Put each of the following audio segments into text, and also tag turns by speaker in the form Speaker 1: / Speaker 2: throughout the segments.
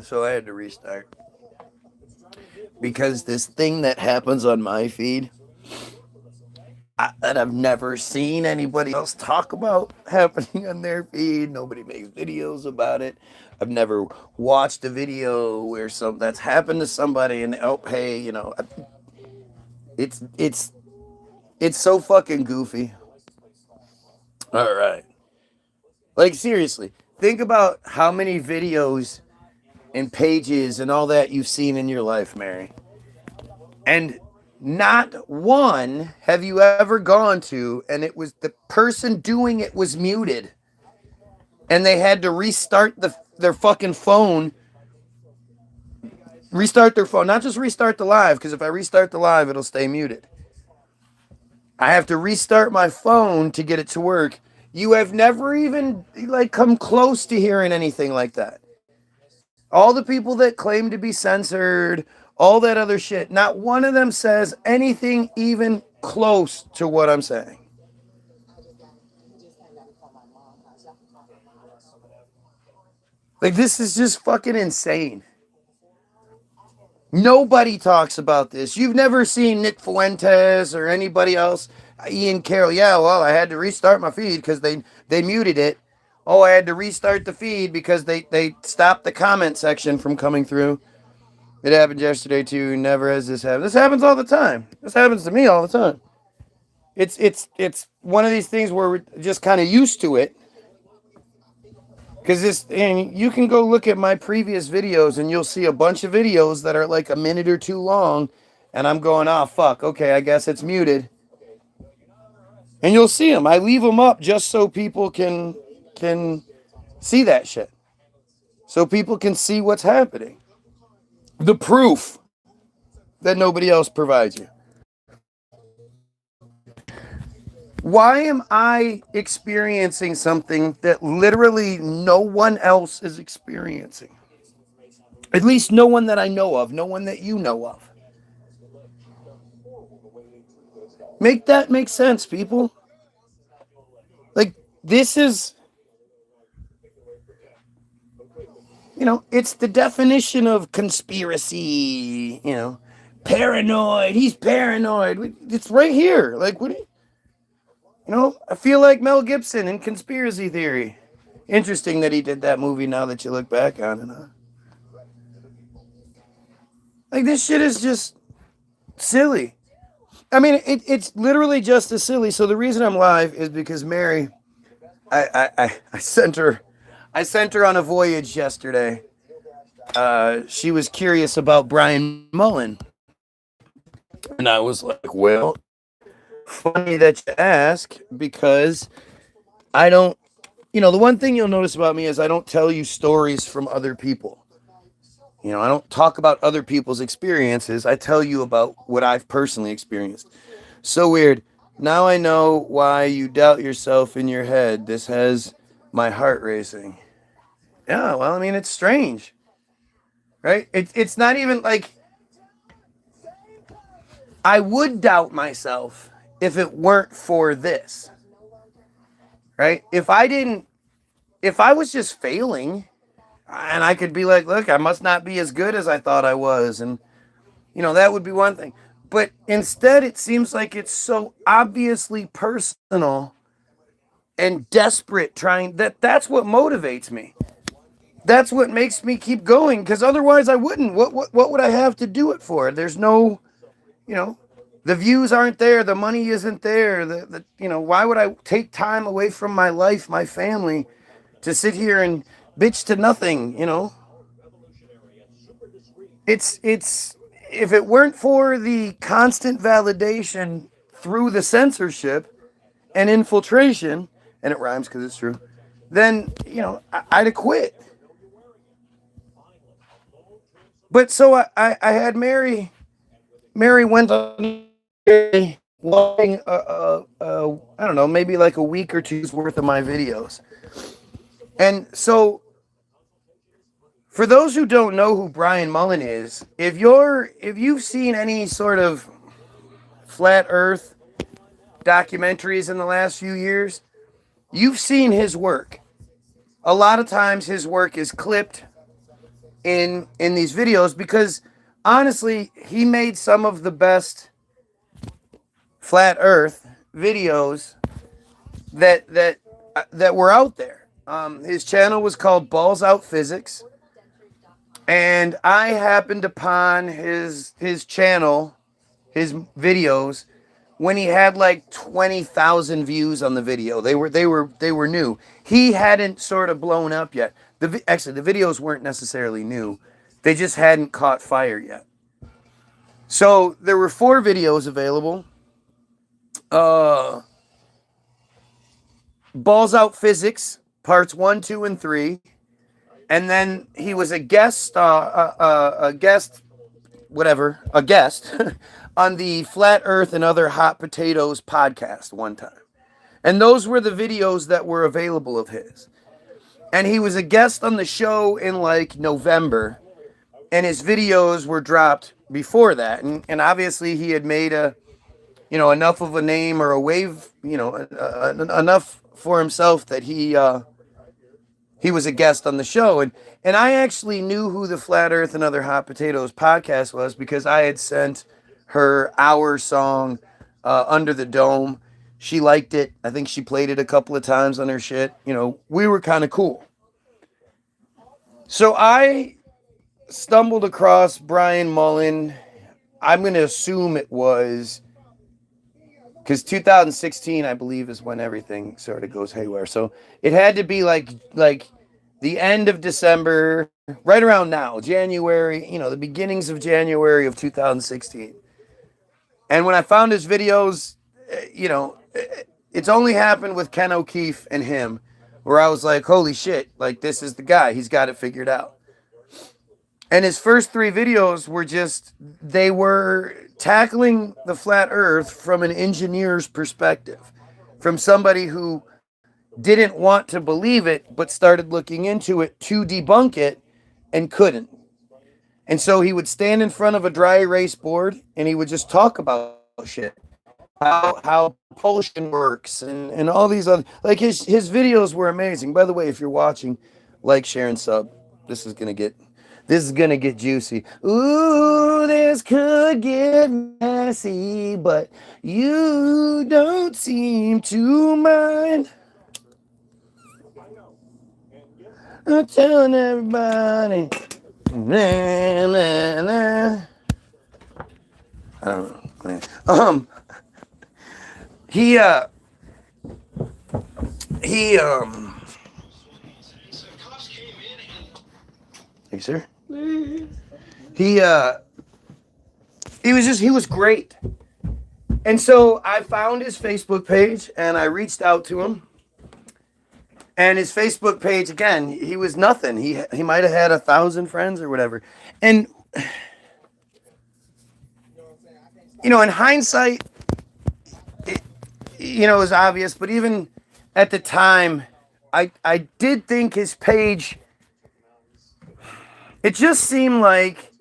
Speaker 1: So I had to restart because this thing that happens on my feed that I've never seen anybody else talk about happening on their feed. Nobody makes videos about it. I've never watched a video where that's happened to somebody and oh hey, it's it's it's so fucking goofy. All right. Like seriously, think about how many videos and pages and all that you've seen in your life, Mary. And not one have you ever gone to and it was the person doing it was muted and they had to restart their fucking phone, restart their phone, not just restart the live, because if I restart the live it'll stay muted. I have to restart my phone to get it to work. You have never even like come close to hearing anything like that. All the people that claim to be censored, all that other shit, not one of them says anything even close to what I'm saying. Like, this is just fucking insane. Nobody talks about this. You've never seen Nick Fuentes or anybody else. Ian Carroll. Yeah, well, I had to restart my feed because they muted it. Oh, I had to restart the feed because they stopped the comment section from coming through. It happened yesterday too. Never has this happened. This happens all the time. This happens to me all the time. It's one of these things where we're just kind of used to it. Because and you can go look at my previous videos and you'll see a bunch of videos that are like a minute or two long. And I'm going, oh, fuck. Okay, I guess it's muted. And you'll see them. I leave them up just so people can see that shit. So people can see what's happening. The proof that nobody else provides you. Why am I experiencing something that literally no one else is experiencing? At least no one that I know of, no one that you know of. Make that make sense, people. Like, this is, it's the definition of conspiracy, paranoid. He's paranoid. It's right here. Like, what? I feel like Mel Gibson in Conspiracy Theory. Interesting that he did that movie now that you look back on it. Like, this shit is just silly. I mean, it's literally just as silly. So the reason I'm live is because Mary, I sent her on a voyage yesterday. She was curious about Brian Mullin. And I was like, well, funny that you ask, because I don't, the one thing you'll notice about me is I don't tell you stories from other people. I don't talk about other people's experiences. I tell you about what I've personally experienced. So weird. Now I know why you doubt yourself in your head. This has my heart racing. Yeah, well, I mean, it's strange. Right? It's not even like I would doubt myself if it weren't for this. Right? If I was just failing and I could be like, look, I must not be as good as I thought I was. And, that would be one thing. But instead, it seems like it's so obviously personal and desperate that's what motivates me. That's what makes me keep going, because otherwise I wouldn't. What would I have to do it for? There's no, the views aren't there. The money isn't there. Why would I take time away from my life, my family, to sit here and bitch to nothing, It's if it weren't for the constant validation through the censorship and infiltration, and it rhymes because it's true, then, I'd have quit. But so I had Mary went on watching, I don't know, maybe like a week or two's worth of my videos. And so, for those who don't know who Brian Mullin is, if you've seen any sort of flat earth documentaries in the last few years, you've seen his work. A lot of times his work is clipped in these videos because honestly, he made some of the best flat earth videos that were out there. His channel was called Balls Out Physics, and I happened upon his channel, his videos, when he had like 20,000 views on the video. They were new. He hadn't sort of blown up yet. Actually, the videos weren't necessarily new. They just hadn't caught fire yet. So there were 4 videos available. Balls Out Physics, parts 1, 2, and 3. And then he was a guest on the Flat Earth and Other Hot Potatoes podcast one time. And those were the videos that were available of his. And he was a guest on the show in like November, and his videos were dropped before that. And obviously he had made enough of a name or a wave, enough for himself that he was a guest on the show. And I actually knew who the Flat Earth and Other Hot Potatoes podcast was because I had sent her our song, Under the Dome. She liked it. I think she played it a couple of times on her shit. We were kind of cool. So I stumbled across Brian Mullin. I'm going to assume it was because 2016, I believe, is when everything sort of goes haywire. So it had to be like the end of December, right around now, January, the beginnings of January of 2016. And when I found his videos, it's only happened with Ken O'Keefe and him, where I was like, holy shit, like this is the guy. He's got it figured out. And his first 3 videos they were tackling the flat earth from an engineer's perspective, from somebody who didn't want to believe it, but started looking into it to debunk it and couldn't. And so he would stand in front of a dry erase board and he would just talk about shit. How propulsion works and all these other, like his videos were amazing. By the way, if you're watching, like, share, and sub. This is gonna get juicy. Ooh, this could get messy, but you don't seem to mind. I'm telling everybody. Nah, nah, nah. I don't know. He Hey, sir. He was great. And so I found his Facebook page and I reached out to him. And his Facebook page, again, he was nothing. He might have had 1,000 friends or whatever. And in hindsight, it was obvious, but even at the time, I did think his page, it just seemed like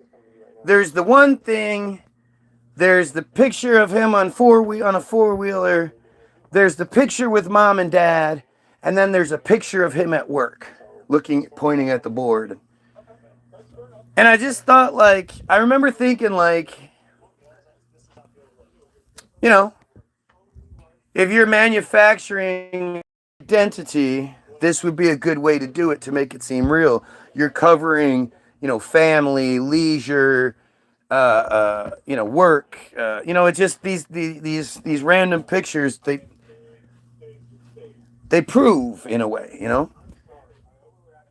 Speaker 1: there's the one thing, there's the picture of him on a four-wheeler, there's the picture with mom and dad, and then there's a picture of him at work, pointing at the board. And I just thought, I remember thinking, if you're manufacturing identity, this would be a good way to do it to make it seem real. You're covering, family, leisure, work. It's just these random pictures. They prove in a way,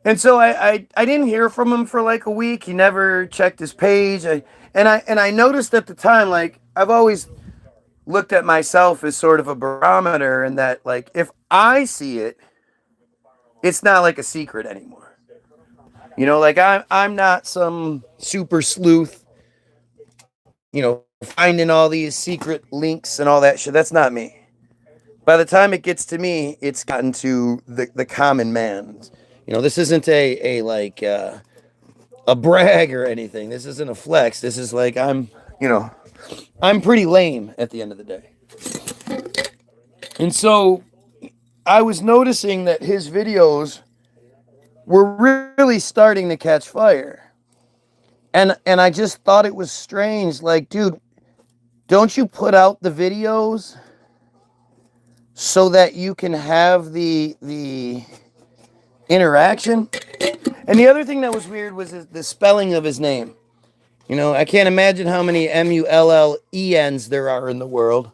Speaker 1: And so I didn't hear from him for like a week. He never checked his page. I noticed at the time, I've always looked at myself as sort of a barometer, and that if I see it, it's not like a secret anymore. I'm not some super sleuth, finding all these secret links and all that shit. That's not me. By the time it gets to me, it's gotten to the common man. This isn't a brag or anything. This isn't a flex. This is I'm I'm pretty lame at the end of the day. And so I was noticing that his videos were really starting to catch fire. And I just thought it was strange. Like, dude, don't you put out the videos so that you can have the interaction? And the other thing that was weird was the spelling of his name. You know, I can't imagine how many Mullens there are in the world.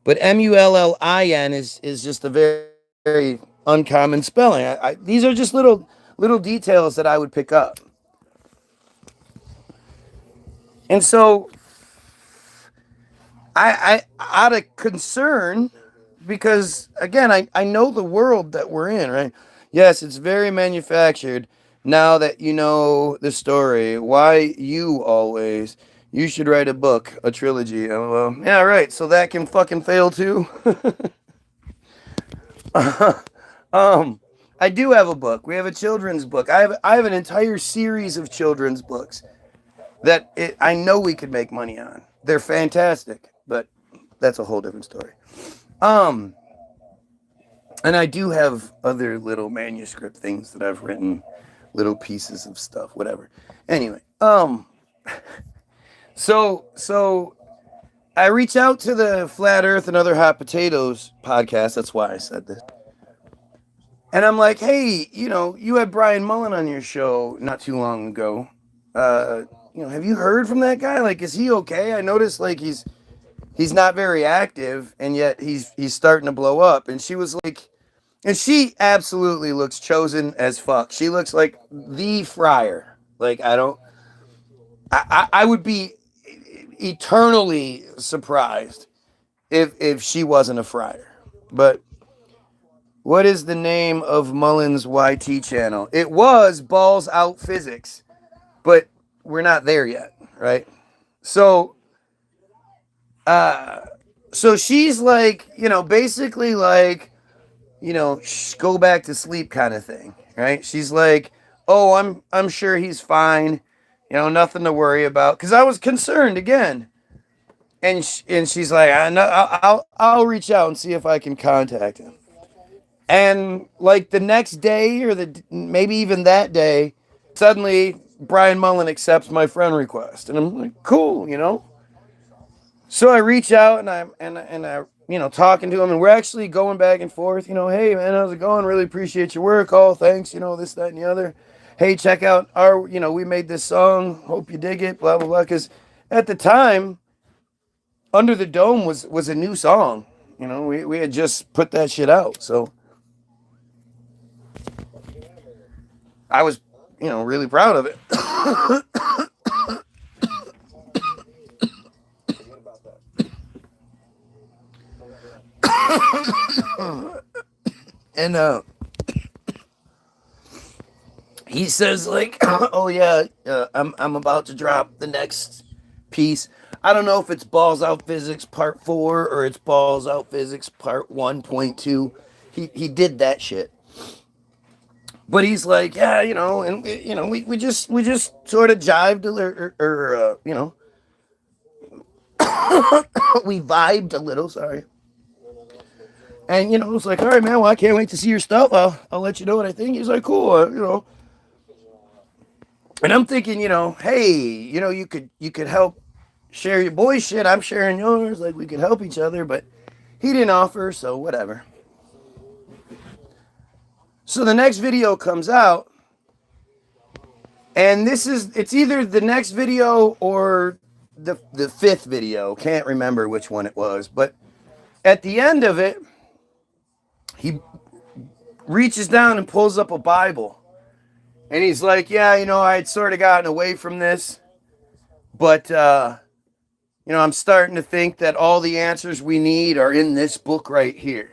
Speaker 1: But Mullin is just a very, very uncommon spelling. These are just little details that I would pick up. And so I out of concern, because again, I know the world that we're in, right? Yes, it's very manufactured. Now that you know the story, why you always, you should write a book, a trilogy. Well, yeah, right. So that can fucking fail too. I do have a book. We have a children's book. I have an entire series of children's books that I know we could make money on. They're fantastic, but that's a whole different story. And I do have other little manuscript things that I've written, little pieces of stuff, whatever. Anyway, so I reach out to the Flat Earth and Other Hot Potatoes podcast. That's why I said this. And I'm like, hey, you know, you had Brian Mullin on your show not too long ago. You know, have you heard from that guy? Like, is he okay? I noticed like he's not very active, and yet he's starting to blow up. And she was like, and she absolutely looks chosen as fuck. She looks like the friar. Like, I would be eternally surprised if she wasn't a friar. But what is the name of Mullin's YT channel? It was Balls Out Physics, but we're not there yet, right? So she's like, you know, basically like, you know, go back to sleep kind of thing, right? She's like, oh, I'm sure he's fine, you know, nothing to worry about. Because I was concerned again, and she's like, I'll reach out and see if I can contact him. And like the next day, or maybe even that day, suddenly Brian Mullin accepts my friend request, and I'm like, cool, you know. So I reach out and I you know, talking to him, and we're actually going back and forth. You know, hey man, how's it going? Really appreciate your work. Oh, thanks. You know, this, that, and the other. Hey, check out our, you know, we made this song. Hope you dig it. Blah blah blah. Because at the time, Under the Dome was a new song. You know, we had just put that shit out, so I was, you know, really proud of it. And he says like, oh yeah, I'm about to drop the next piece. I don't know if it's Balls Out Physics Part 4 or it's Balls Out Physics Part 1.2. He did that shit. But he's like, yeah, you know, and you know, we just sort of jived or you know, we vibed a little, sorry. And you know, it's like, all right, man, well, I can't wait to see your stuff. I'll let you know what I think. He's like, cool, you know. And I'm thinking, you know, hey, you know, you could help share your boy shit. I'm sharing yours. Like, we could help each other, but he didn't offer, so whatever. So the next video comes out, and it's either the next video or the fifth video. Can't remember which one it was, but at the end of it, he reaches down and pulls up a Bible. And he's like, yeah, you know, I had sort of gotten away from this, but, you know, I'm starting to think that all the answers we need are in this book right here.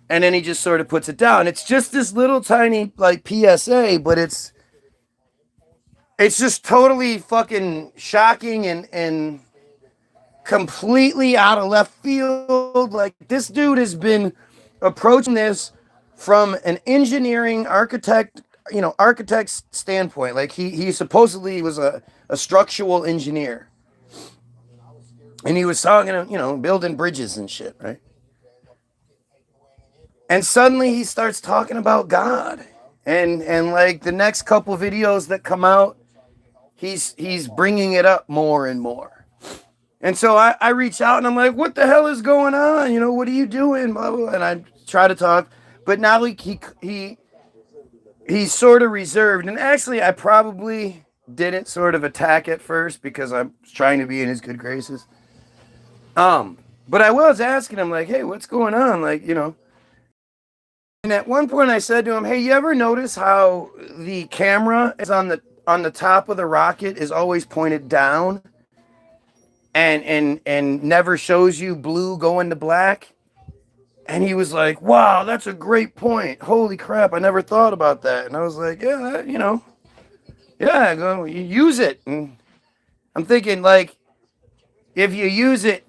Speaker 1: And then he just sort of puts it down. It's just this little tiny, like, PSA, but it's just totally fucking shocking and completely out of left field. Like, this dude has been approaching this from an engineering architect standpoint. Like, he supposedly was a structural engineer. And he was talking, building bridges and shit, right? And suddenly he starts talking about God. And like the next couple videos that come out, he's bringing it up more and more. And so I reach out and I'm like, what the hell is going on? What are you doing? Blah, blah, blah. And I try to talk, but now he's sort of reserved. And actually, I probably didn't sort of attack at first because I'm trying to be in his good graces. But I was asking him like, hey, what's going on? Like, And at one point I said to him, hey, you ever notice how the camera is on the top of the rocket is always pointed down and never shows you blue going to black? And he was like, wow, that's a great point. Holy crap, I never thought about that. And I was like, yeah, yeah, go use it. And I'm thinking, like, if you use it,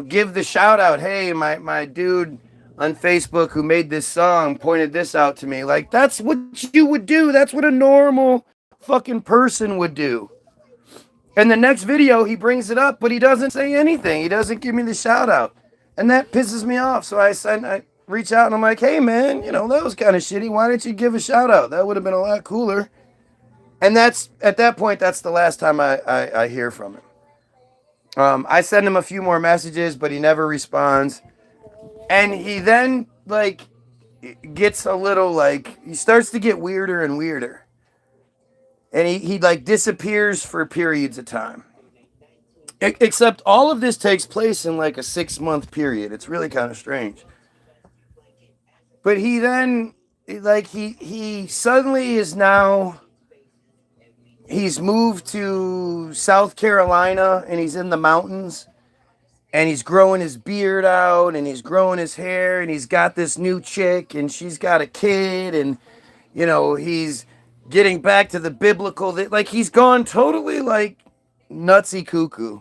Speaker 1: give the shout out. Hey, my dude on Facebook who made this song pointed this out to me. Like, that's what you would do. That's what a normal fucking person would do. And the next video, he brings it up, but he doesn't say anything. He doesn't give me the shout out. And that pisses me off. So I reach out and I'm like, hey, man, that was kind of shitty. Why didn't you give a shout out? That would have been a lot cooler. And at that point, that's the last time I hear from him. I send him a few more messages, but he never responds. And he then, like, gets a little, like, he starts to get weirder and weirder. And he like, disappears for periods of time. Except all of this takes place in, like, a 6-month period. It's really kind of strange. But he then, like, he suddenly is now... He's moved to South Carolina, and he's in the mountains, and he's growing his beard out, and he's growing his hair, and he's got this new chick, and she's got a kid, and, he's getting back to the biblical, like, he's gone totally, like, nutsy cuckoo,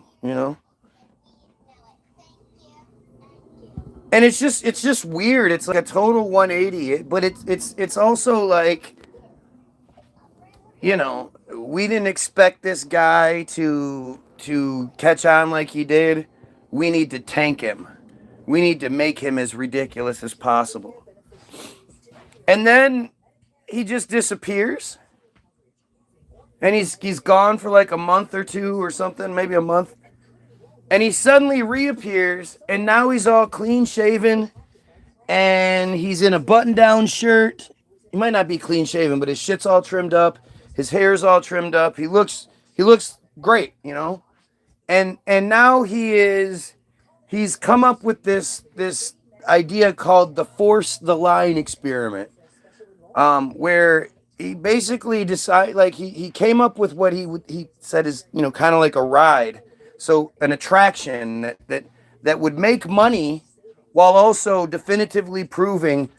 Speaker 1: And it's just weird. It's like a total 180, but it's also like, we didn't expect this guy to catch on like he did. We need to tank him. We need to make him as ridiculous as possible. And then he just disappears. And he's gone for like a month or two or something, maybe a month. And he suddenly reappears, and now he's all clean shaven, and he's in a button-down shirt. He might not be clean shaven, but his shit's all trimmed up. His hair's all trimmed up. He looks great, And now he's come up with this idea called the force the line experiment, where he basically decided, like, he came up with what he said is, kind of like a ride, so an attraction that would make money while also definitively proving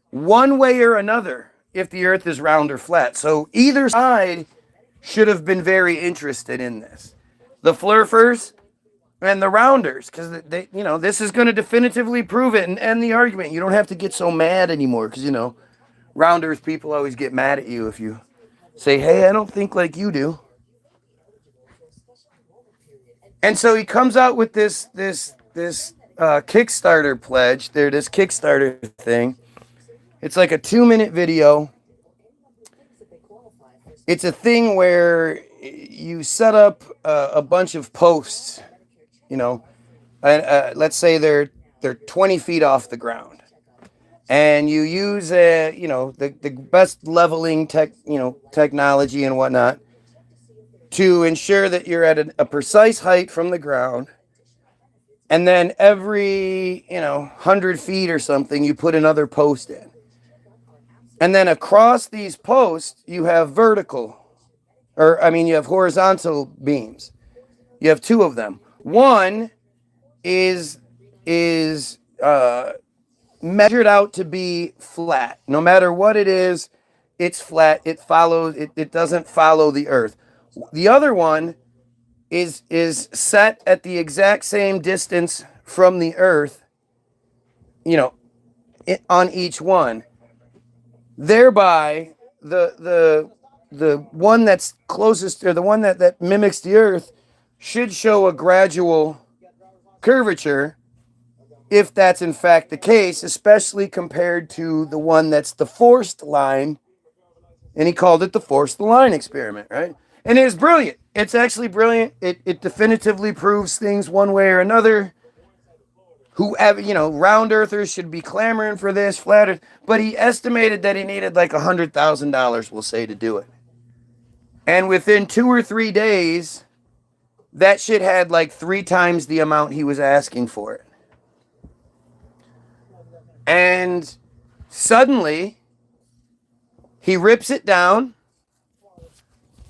Speaker 1: one way or another if the earth is round or flat. So either side should have been very interested in this. The flurfers and the rounders, because this is going to definitively prove it and end the argument. You don't have to get so mad anymore, because, rounders, people always get mad at you if you say, hey, I don't think like you do. And so he comes out with this Kickstarter pledge, this Kickstarter thing. It's like a 2-minute video. It's a thing where you set up a bunch of posts, let's say they're 20 feet off the ground, and you use the best leveling technology and whatnot to ensure that you're at a precise height from the ground. And then every 100 feet or something, you put another post in. And then across these posts, you have you have horizontal beams. You have 2 of them. One is measured out to be flat. No matter what it is, it's flat. It follows. It doesn't follow the earth. The other one is set at the exact same distance from the earth, on each one. Thereby, the one that's closest, or the one that mimics the earth, should show a gradual curvature, if that's in fact the case, especially compared to the one that's the forced line. And he called it the forced line experiment, right? And it is brilliant. It's actually brilliant. It definitively proves things one way or another. Whoever, round earthers should be clamoring for this, flat earth. But he estimated that he needed like $100,000, we'll say, to do it. And within 2 or 3 days, that shit had like 3 times the amount he was asking for it. And suddenly, he rips it down,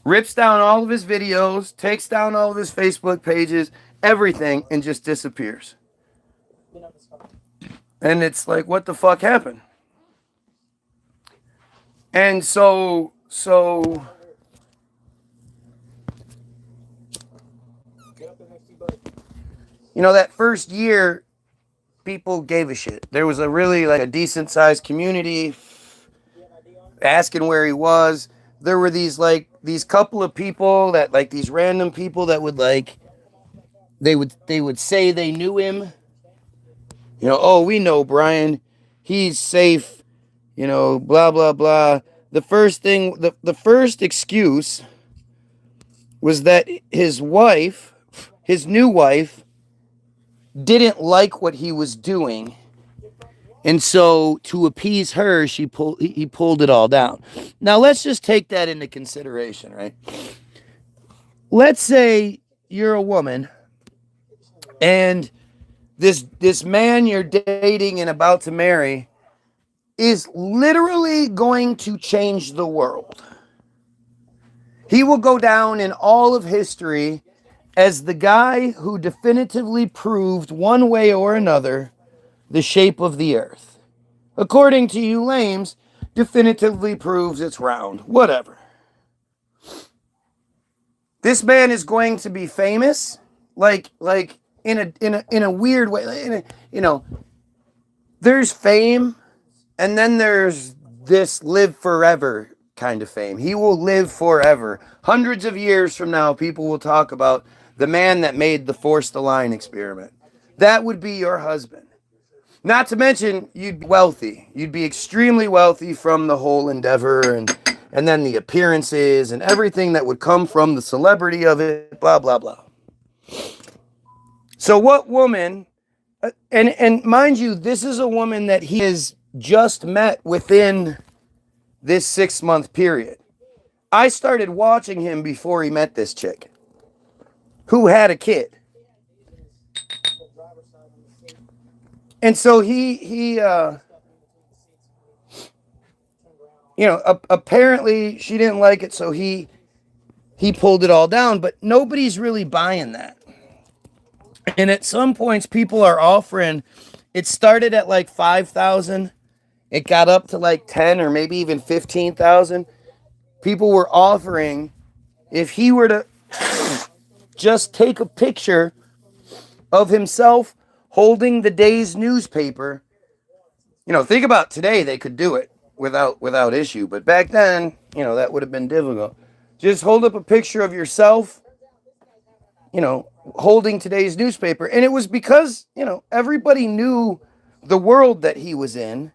Speaker 1: rips down all of his videos, takes down all of his Facebook pages, everything, and just disappears. And it's like, what the fuck happened? And so that first year, people gave a shit. There was a really like a decent sized community asking where he was. There were these couple of people that like these random people that would like they would say they knew him. Oh, we know Brian. He's safe. Blah blah blah. The first thing, the first excuse was that his wife, his new wife, didn't like what he was doing. And so to appease her, he pulled it all down. Now let's just take that into consideration, right? Let's say you're a woman and this man you're dating and about to marry is literally going to change the world. He will go down in all of history as the guy who definitively proved one way or another the shape of the earth. According to you lames, definitively proves it's round. Whatever. This man is going to be famous, like in a weird way. There's fame, and then there's this live forever kind of fame. He will live forever. Hundreds of years from now, people will talk about the man that made the forced line experiment. That would be your husband. Not to mention, you'd be wealthy. You'd be extremely wealthy from the whole endeavor and then the appearances and everything that would come from the celebrity of it, blah, blah, blah. So what woman, and mind you, this is a woman that he has just met within this 6-month period. I started watching him before he met this chick who had a kid. And so apparently she didn't like it, so he pulled it all down, but nobody's really buying that. And at some points, people are offering, it started at like 5,000, it got up to like 10 or maybe even 15,000. People were offering, if he were to just take a picture of himself holding the day's newspaper. Think about today, they could do it without issue. But back then, that would have been difficult. Just hold up a picture of yourself, holding today's newspaper. And it was because, everybody knew the world that he was in.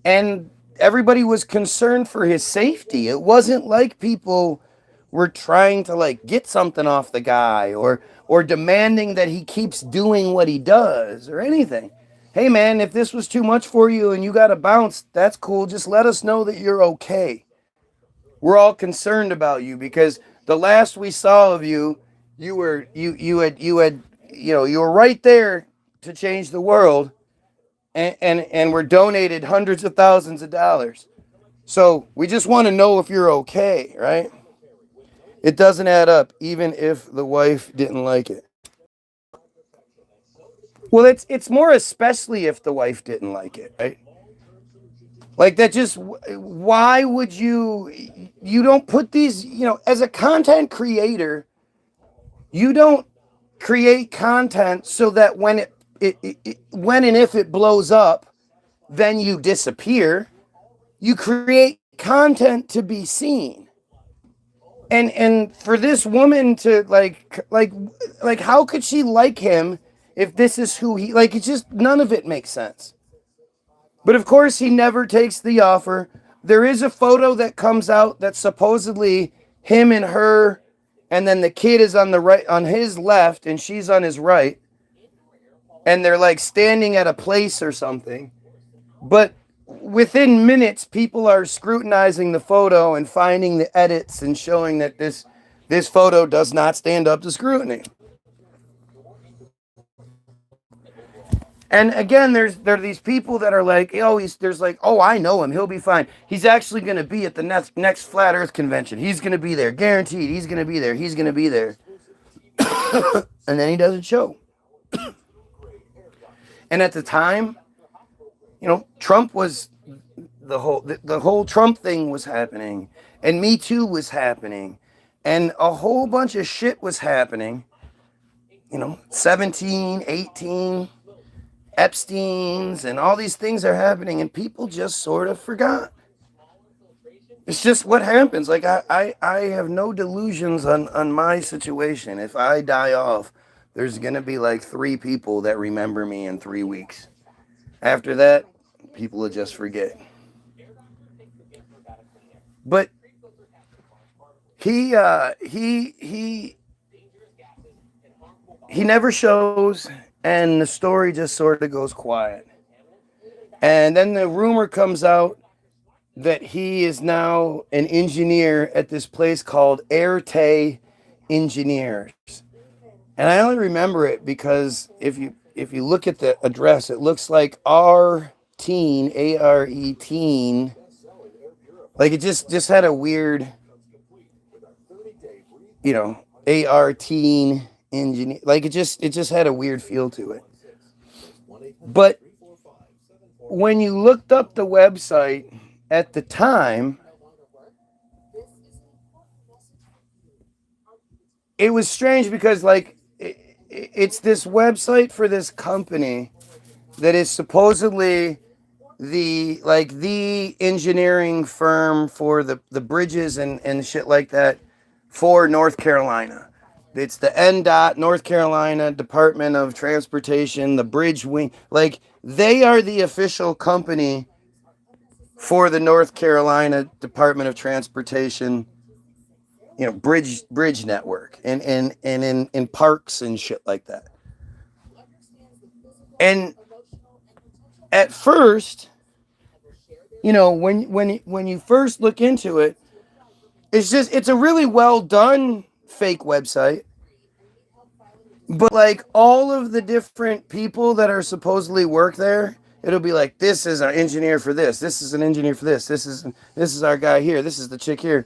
Speaker 1: And everybody was concerned for his safety. It wasn't like people were trying to like get something off the guy or demanding that he keeps doing what he does or anything. Hey man, if this was too much for you and you got to bounce, that's cool. Just let us know that you're okay. We're all concerned about you because the last we saw of you, you were right there to change the world and were donated hundreds of thousands of dollars. So we just want to know if you're okay, right? It doesn't add up, even if the wife didn't like it. Well, it's more especially if the wife didn't like it, right? Like that just, why would you don't put these, as a content creator, you don't create content so that when when and if it blows up, then you disappear. You create content to be seen. And for this woman to like how could she like him if this is who he, like, it's just, none of it makes sense. But of course, he never takes the offer. There is a photo that comes out that's supposedly him and her, and then the kid is on the right, on his left, and she's on his right. And they're like standing at a place or something. But within minutes, people are scrutinizing the photo and finding the edits and showing that this photo does not stand up to scrutiny. And again, there are these people that are like, oh, I know him. He'll be fine. He's actually going to be at the next Flat Earth convention. He's going to be there. Guaranteed. He's going to be there. He's going to be there. And then he doesn't show. And at the time, Trump was, the whole Trump thing was happening. And Me Too was happening. And a whole bunch of shit was happening. 17, 18... Epstein's and all these things are happening, and people just sort of forgot. It's just what happens. Like, I have no delusions on my situation. If I die off, there's gonna be like 3 people that remember me in 3 weeks. After that, people will just forget. But he never shows. And the story just sort of goes quiet. And then the rumor comes out that he is now an engineer at this place called Arte Engineers. And I only remember it because if you look at the address, it looks like R-teen, A-R-E-teen. Like it just had a weird, A-R-teen. Engineer, like it just had a weird feel to it. But when you looked up the website at the time, it was strange because like it's this website for this company that is supposedly the engineering firm for the bridges and shit like that for North Carolina. It's the NDOT, North Carolina Department of Transportation, the bridge wing. Like, they are the official company for the North Carolina Department of Transportation, bridge network and in parks and shit like that. And at first, when you first look into it, it's a really well done fake website. But like all of the different people that are supposedly work there, it'll be like, this is an engineer for this. This is an engineer for this. This is our guy here. This is the chick here.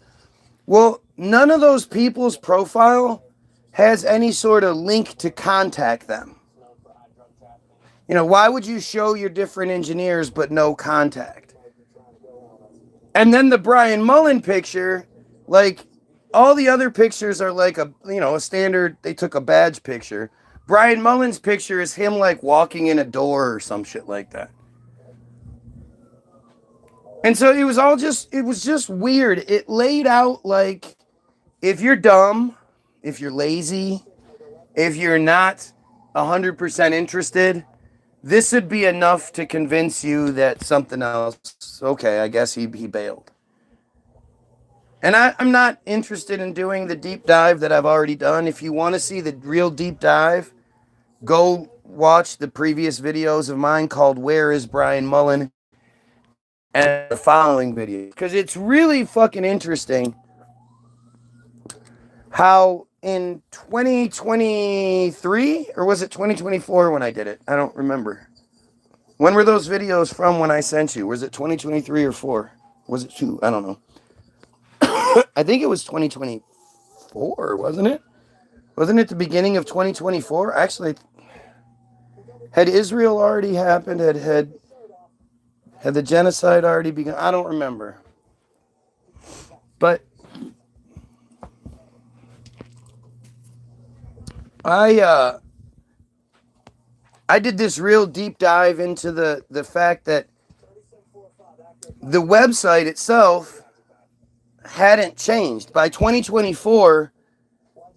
Speaker 1: Well, none of those people's profile has any sort of link to contact them. Why would you show your different engineers but no contact? And then the Brian Mullin picture, like, all the other pictures are like a standard, they took a badge picture. Brian Mullin's picture is him like walking in a door or some shit like that. And so it was just weird. It laid out like, if you're dumb, if you're lazy, if you're not 100% interested, this would be enough to convince you that something else, okay, I guess he bailed. And I'm not interested in doing the deep dive that I've already done. If you want to see the real deep dive, go watch the previous videos of mine called Where is Brian Mullin? And the following video. Because it's really fucking interesting how in 2023, or was it 2024 when I did it? I don't remember. When were those videos from when I sent you? Was it 2023 or 4? Was it 2? I don't know. I think it was 2024, wasn't it? Wasn't it the beginning of 2024? Actually, had Israel already happened? Had the genocide already begun? I don't remember. But I did this real deep dive into the fact that the website itself hadn't changed. By 2024,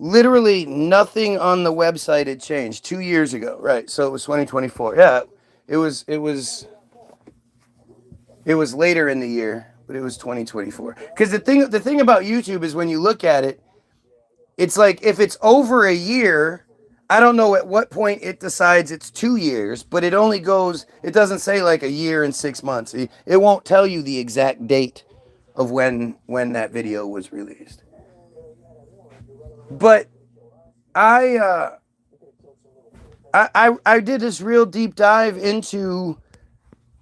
Speaker 1: literally nothing on the website had changed 2 years ago, right? So it was 2024. Yeah, it was later in the year, but it was 2024. Because the thing about YouTube is when you look at it, it's like if it's over a year, I don't know at what point it decides it's 2 years, but it only goes. It doesn't say like a year and 6 months. It won't tell you the exact date of when that video was released. But I did this real deep dive into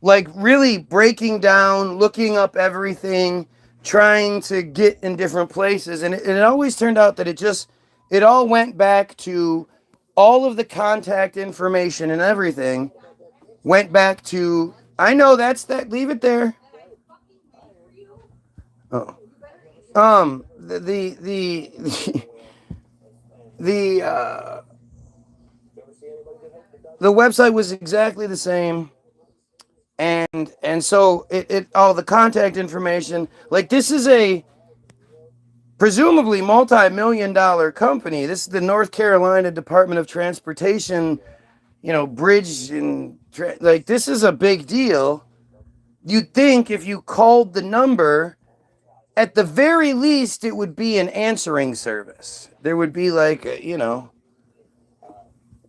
Speaker 1: like really breaking down, looking up everything, trying to get in different places, and it always turned out that it all went back to all of the contact information and everything went back to. I know that's that. Leave it there. Oh, the the website was exactly the same, and so it all the contact information, like this is a presumably multi-million-dollar company. This is the North Carolina Department of Transportation, bridge and like this is a big deal. You'd think if you called the number, at the very least it would be an answering service. There would be like airtag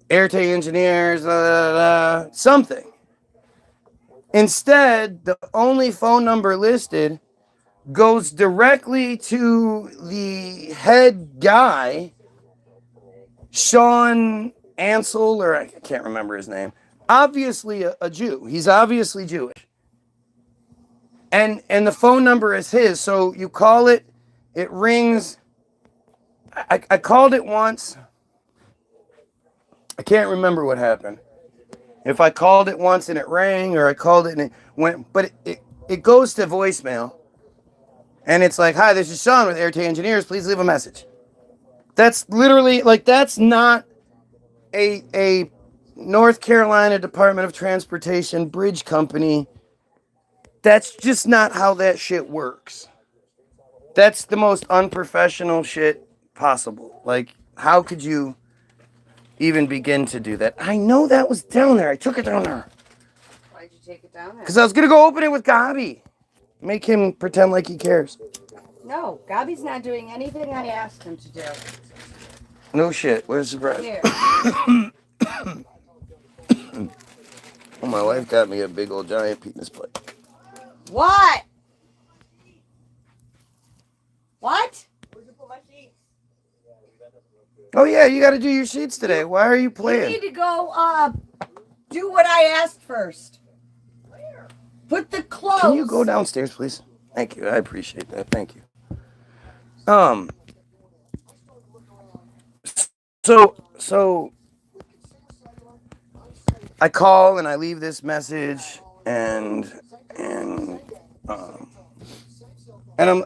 Speaker 1: engineers, something. Instead, the only phone number listed goes directly to the head guy, Sean Ansel, or I can't remember his name. Obviously a Jew. He's obviously Jewish. And the phone number is his. So you call it, it rings. I called it once. I can't remember what happened. If I called it once and it rang, or I called it and it went, but it goes to voicemail. And it's like, hi, this is Sean with Airtag Engineers. Please leave a message. That's literally, like, that's not a North Carolina Department of Transportation bridge company. That's just not how that shit works. That's the most unprofessional shit possible. Like, how could you even begin to do that? I know that was down there. I took it down there.
Speaker 2: Why'd you take it down there?
Speaker 1: Because I was going to go open it with Gabi. Make him pretend like he cares.
Speaker 2: No, Gabi's not doing anything I asked him to do.
Speaker 1: No shit. Where's the bread?
Speaker 2: Here.
Speaker 1: Oh, my wife got me a big old giant penis plate.
Speaker 2: What? What?
Speaker 1: Oh, yeah, you got to do your sheets today. Why are you playing?
Speaker 2: You need to go do what I asked first. Put the clothes.
Speaker 1: Can you go downstairs, please? Thank you. I appreciate that. Thank you. So I call and I leave this message and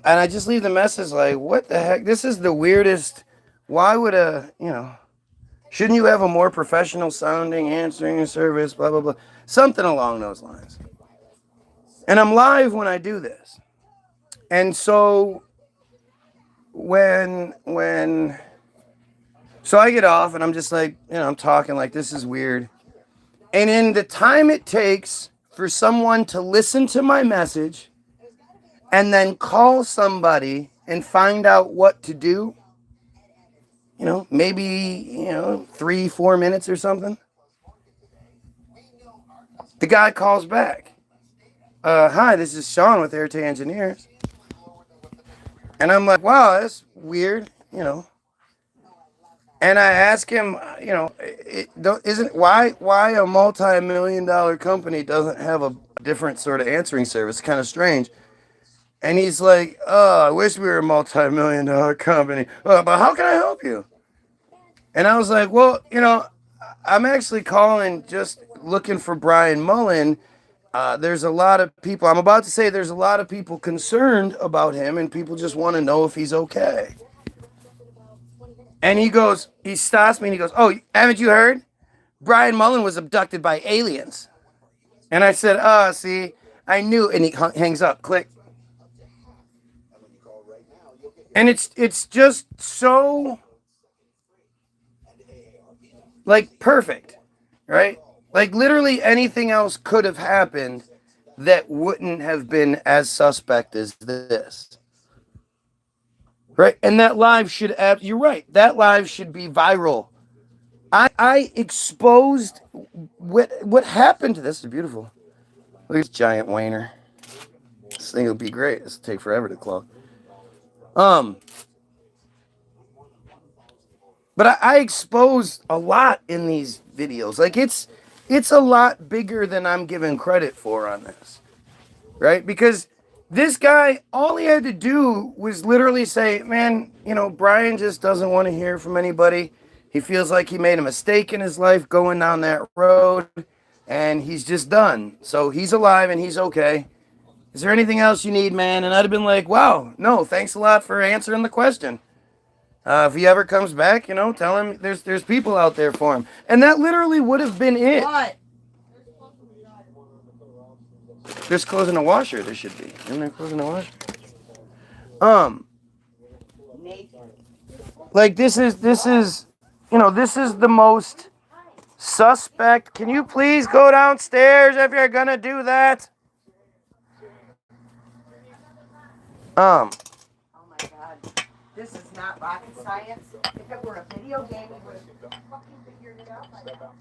Speaker 1: I just leave the message like, what the heck? This is the weirdest. Why would shouldn't you have a more professional sounding answering service, blah, blah, blah. Something along those lines. And I'm live when I do this. And so so I get off and I'm just like, I'm talking like this is weird. And in the time it takes for someone to listen to my message and then call somebody and find out what to do, maybe, 3-4 minutes or something. The guy calls back. Hi, this is Sean with Airtag Engineers. And I'm like, wow, that's weird, And I ask him, why a multi-million-dollar company doesn't have a different sort of answering service? It's kind of strange. And he's like, oh, I wish we were a multi-million-dollar company. But how can I help you? And I was like, well, I'm actually calling just looking for Brian Mullin. There's a lot of people, I'm about to say there's a lot of people concerned about him, and people just want to know if he's okay. And he stops me and he goes, oh, haven't you heard? Brian Mullin was abducted by aliens. And I said, see, I knew. And he hangs up, click. And it's just so Like, perfect, right? Like, literally anything else could have happened that wouldn't have been as suspect as this. Right? And that live should, you're right, that live should be viral. I exposed what happened to this. Is beautiful. Look at this giant wainer. This thing will be great. This will take forever to clog. But I expose a lot in these videos. Like it's a lot bigger than I'm given credit for on this. Right? Because this guy, all he had to do was literally say, man, you know, Brian just doesn't want to hear from anybody. He feels like he made a mistake in his life going down that road, and he's just done. So he's alive and he's okay. Is there anything else you need, man? And I'd have been like, wow, no, thanks a lot for answering the question. If he ever comes back, you know, tell him there's people out there for him. And that literally would have been it.
Speaker 2: What?
Speaker 1: There's clothes in the washer, there should be. Isn't there clothes in the washer? Like this is, you know, this is the most suspect. Can you please go downstairs if you're gonna do that?
Speaker 2: Oh my God. This is not rocket science. If it were a video game, you would have fucking figured it out by now.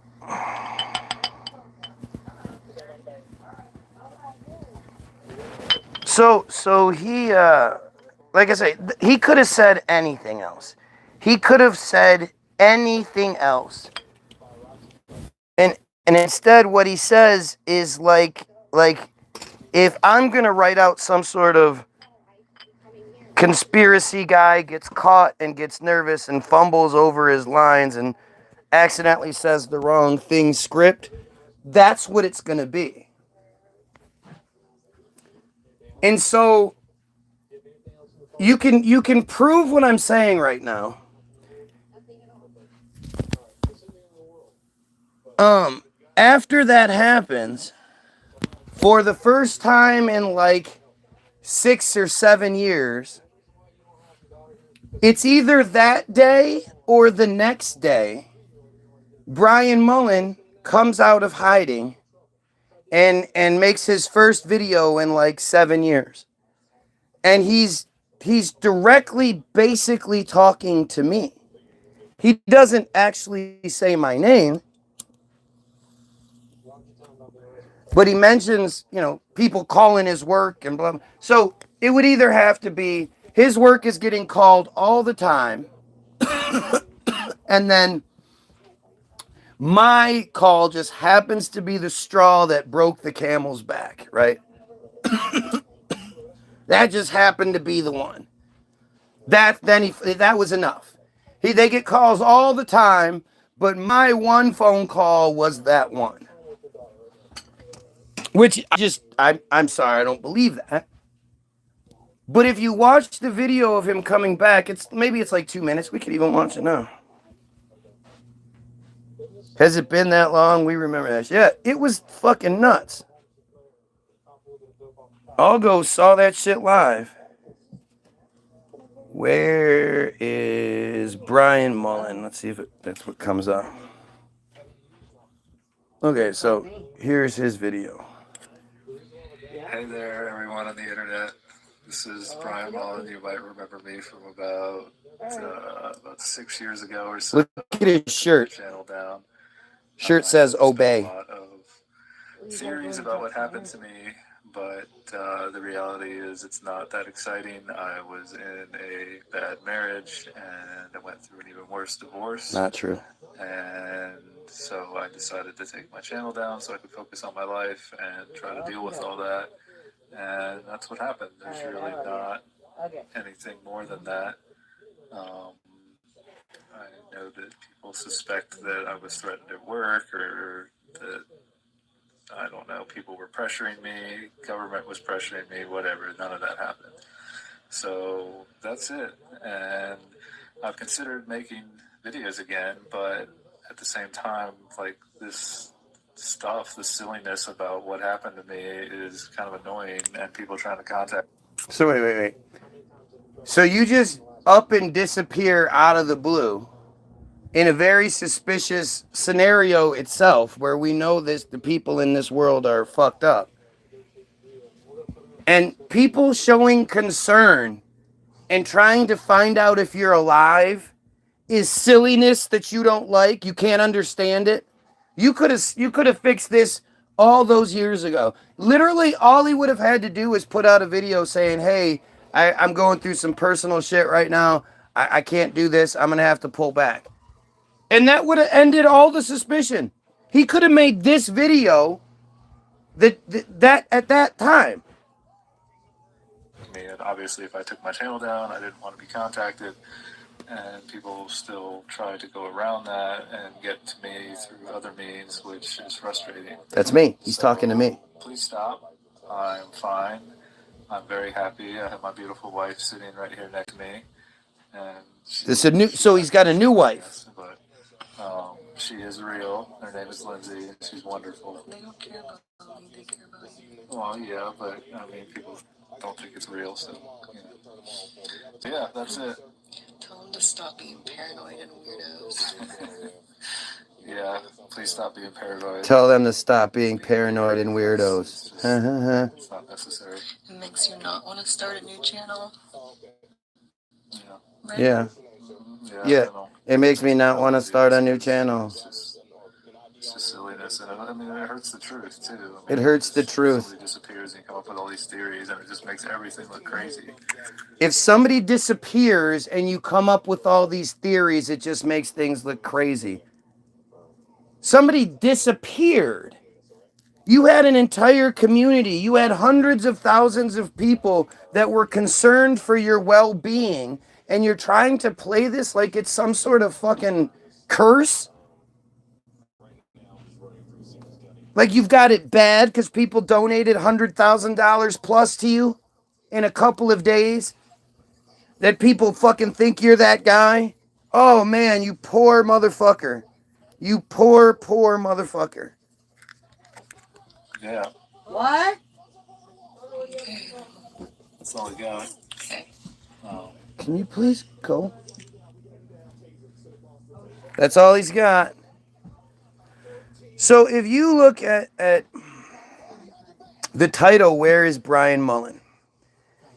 Speaker 1: So he, like I say, he could have said anything else. He could have said anything else. And instead what he says is like if I'm going to write out some sort of conspiracy guy gets caught and gets nervous and fumbles over his lines and accidentally says the wrong thing script, that's what it's going to be. And so you can prove what I'm saying right now. After that happens, for the first time in like 6 or 7 years, it's either that day or the next day, Brian Mullin comes out of hiding and makes his first video in like 7 years. And he's directly basically talking to me. He doesn't actually say my name, but he mentions, you know, people calling his work and blah, blah. So it would either have to be his work is getting called all the time, and then my call just happens to be the straw that broke the camel's back, right? That just happened to be the one. That was enough. They get calls all the time, but my one phone call was that one. Which I'm sorry, I don't believe that. But if you watch the video of him coming back, it's like 2 minutes. We could even watch it now. Has it been that long? We remember that. Yeah, it was fucking nuts. Algo saw that shit live. Where is Brian Mullin? Let's see if that's what comes up. Okay, so here's his video.
Speaker 3: Hey there, everyone on the internet. This is Brian Mullin. You might remember me from about 6 years ago or so.
Speaker 1: Look at his shirt.
Speaker 3: Channel down.
Speaker 1: Shirt says obey.
Speaker 3: A lot of theories about what happened to me, but the reality is it's not that exciting. I was in a bad marriage and I went through an even worse divorce.
Speaker 1: Not true.
Speaker 3: And so I decided to take my channel down so I could focus on my life and try to deal with all that. And that's what happened. There's really not anything more than that. I know that people suspect that I was threatened at work or that, I don't know, people were pressuring me, government was pressuring me, whatever. None of that happened. So that's it. And I've considered making videos again, but at the same time, like this stuff, the silliness about what happened to me is kind of annoying, and people trying to contact.
Speaker 1: So wait. So you just up and disappear out of the blue in a very suspicious scenario itself, where we know the people in this world are fucked up. And people showing concern and trying to find out if you're alive is silliness that you don't like. You can't understand it. You could have fixed this all those years ago. Literally, all he would have had to do was put out a video saying, "Hey, I'm going through some personal shit right now. I can't do this. I'm gonna have to pull back," and that would have ended all the suspicion. He could have made this video that at that time.
Speaker 3: I mean, obviously, if I took my channel down, I didn't want to be contacted, and people still try to go around that and get to me through other means, which is frustrating.
Speaker 1: That's me. He's talking to me.
Speaker 3: Please stop. I'm fine. I'm very happy. I have my beautiful wife sitting right here next to me, and
Speaker 1: so he's got a new wife.
Speaker 3: Yes, but she is real. Her name is Lindsay, and she's wonderful. They don't care about me. They care about you. Well, yeah, but I mean, people don't think it's real, so you know. So yeah, that's it. Tell them to stop being paranoid and weirdos. Yeah, please stop being paranoid.
Speaker 1: Tell them to stop being paranoid and weirdos.
Speaker 3: It's not necessary.
Speaker 4: It makes you not want to start a new channel.
Speaker 3: Yeah.
Speaker 4: Right?
Speaker 1: Yeah.
Speaker 3: Yeah.
Speaker 1: It makes me not want to start a new channel.
Speaker 3: It's just silliness, and I mean, it hurts the truth too. I mean,
Speaker 1: it hurts the truth.
Speaker 3: Somebody disappears and you come up with all these theories, and it just makes everything look crazy.
Speaker 1: If somebody disappears and you come up with all these theories, it just makes things look crazy. Somebody disappeared. You had an entire community. You had hundreds of thousands of people that were concerned for your well-being, and you're trying to play this like it's some sort of fucking curse? Like you've got it bad because people donated $100,000 plus to you in a couple of days? That people fucking think you're that guy? Oh man, you poor motherfucker. You poor, poor motherfucker.
Speaker 3: Yeah.
Speaker 2: What?
Speaker 3: That's all I got.
Speaker 4: Okay.
Speaker 1: Can you please go? That's all he's got. So if you look at the title, Where is Brian Mullin?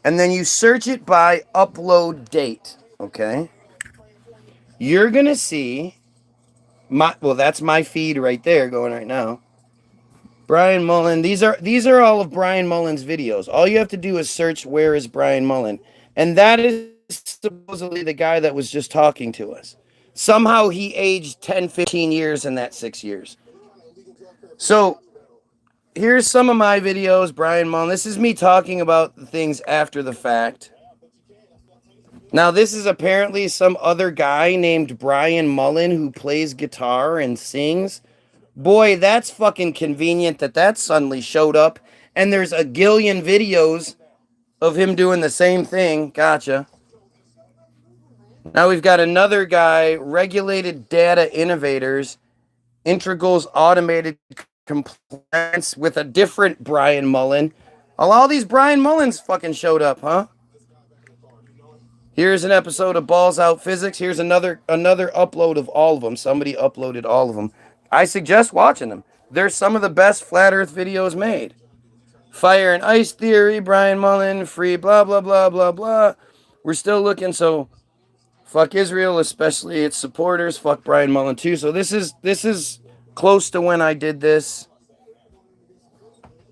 Speaker 1: And then you search it by upload date, okay? You're going to see, that's my feed right there going right now. Brian Mullin, these are all of Brian Mullin's videos. All you have to do is search Where is Brian Mullin? And that is supposedly the guy that was just talking to us. Somehow he aged 10, 15 years in that 6 years. So here's some of my videos, Brian Mullin. This is me talking about the things after the fact. Now, this is apparently some other guy named Brian Mullin who plays guitar and sings. Boy, that's fucking convenient that suddenly showed up. And there's a gillion videos of him doing the same thing. Gotcha. Now we've got another guy, Regulated Data Innovators, Integrals Automated Compliance, with a different Brian Mullin. All these Brian Mullins fucking showed up, huh? Here's an episode of Balls Out Physics. Here's another upload of all of them. Somebody uploaded all of them. I suggest watching them. They're some of the best Flat Earth videos made. Fire and Ice Theory, Brian Mullin, free blah, blah, blah, blah, blah. We're still looking, so fuck Israel, especially its supporters. Fuck Brian Mullin too. So this is close to when I did this.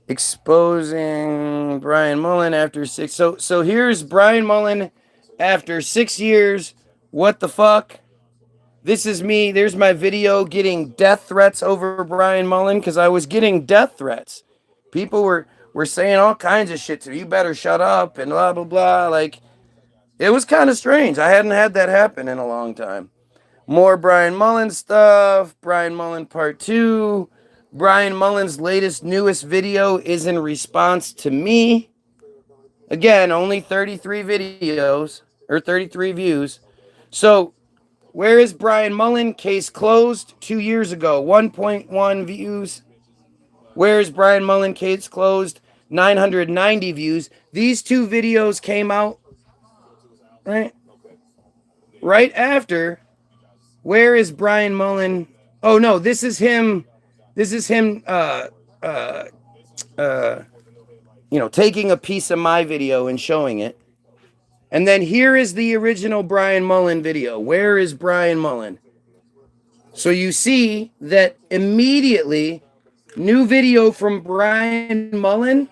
Speaker 1: Exposing Brian Mullin after 6. So here's Brian Mullin after 6 years. What the fuck? This is me. There's my video getting death threats over Brian Mullin because I was getting death threats. People were saying all kinds of shit to me. You better shut up and blah, blah, blah. Like, it was kind of strange. I hadn't had that happen in a long time. More Brian Mullin stuff. Brian Mullin part 2. Brian Mullin's newest video is in response to me. Again, only 33 videos or 33 views. So, where is Brian Mullin? Case closed 2 years ago. 1.1 views. Where is Brian Mullin? Case closed. 990 views. These two videos came out right after Where is Brian Mullin? Oh no, this is him. This is him. Taking a piece of my video and showing it. And then here is the original Brian Mullin video. Where is Brian Mullin? So you see that immediately, new video from Brian Mullin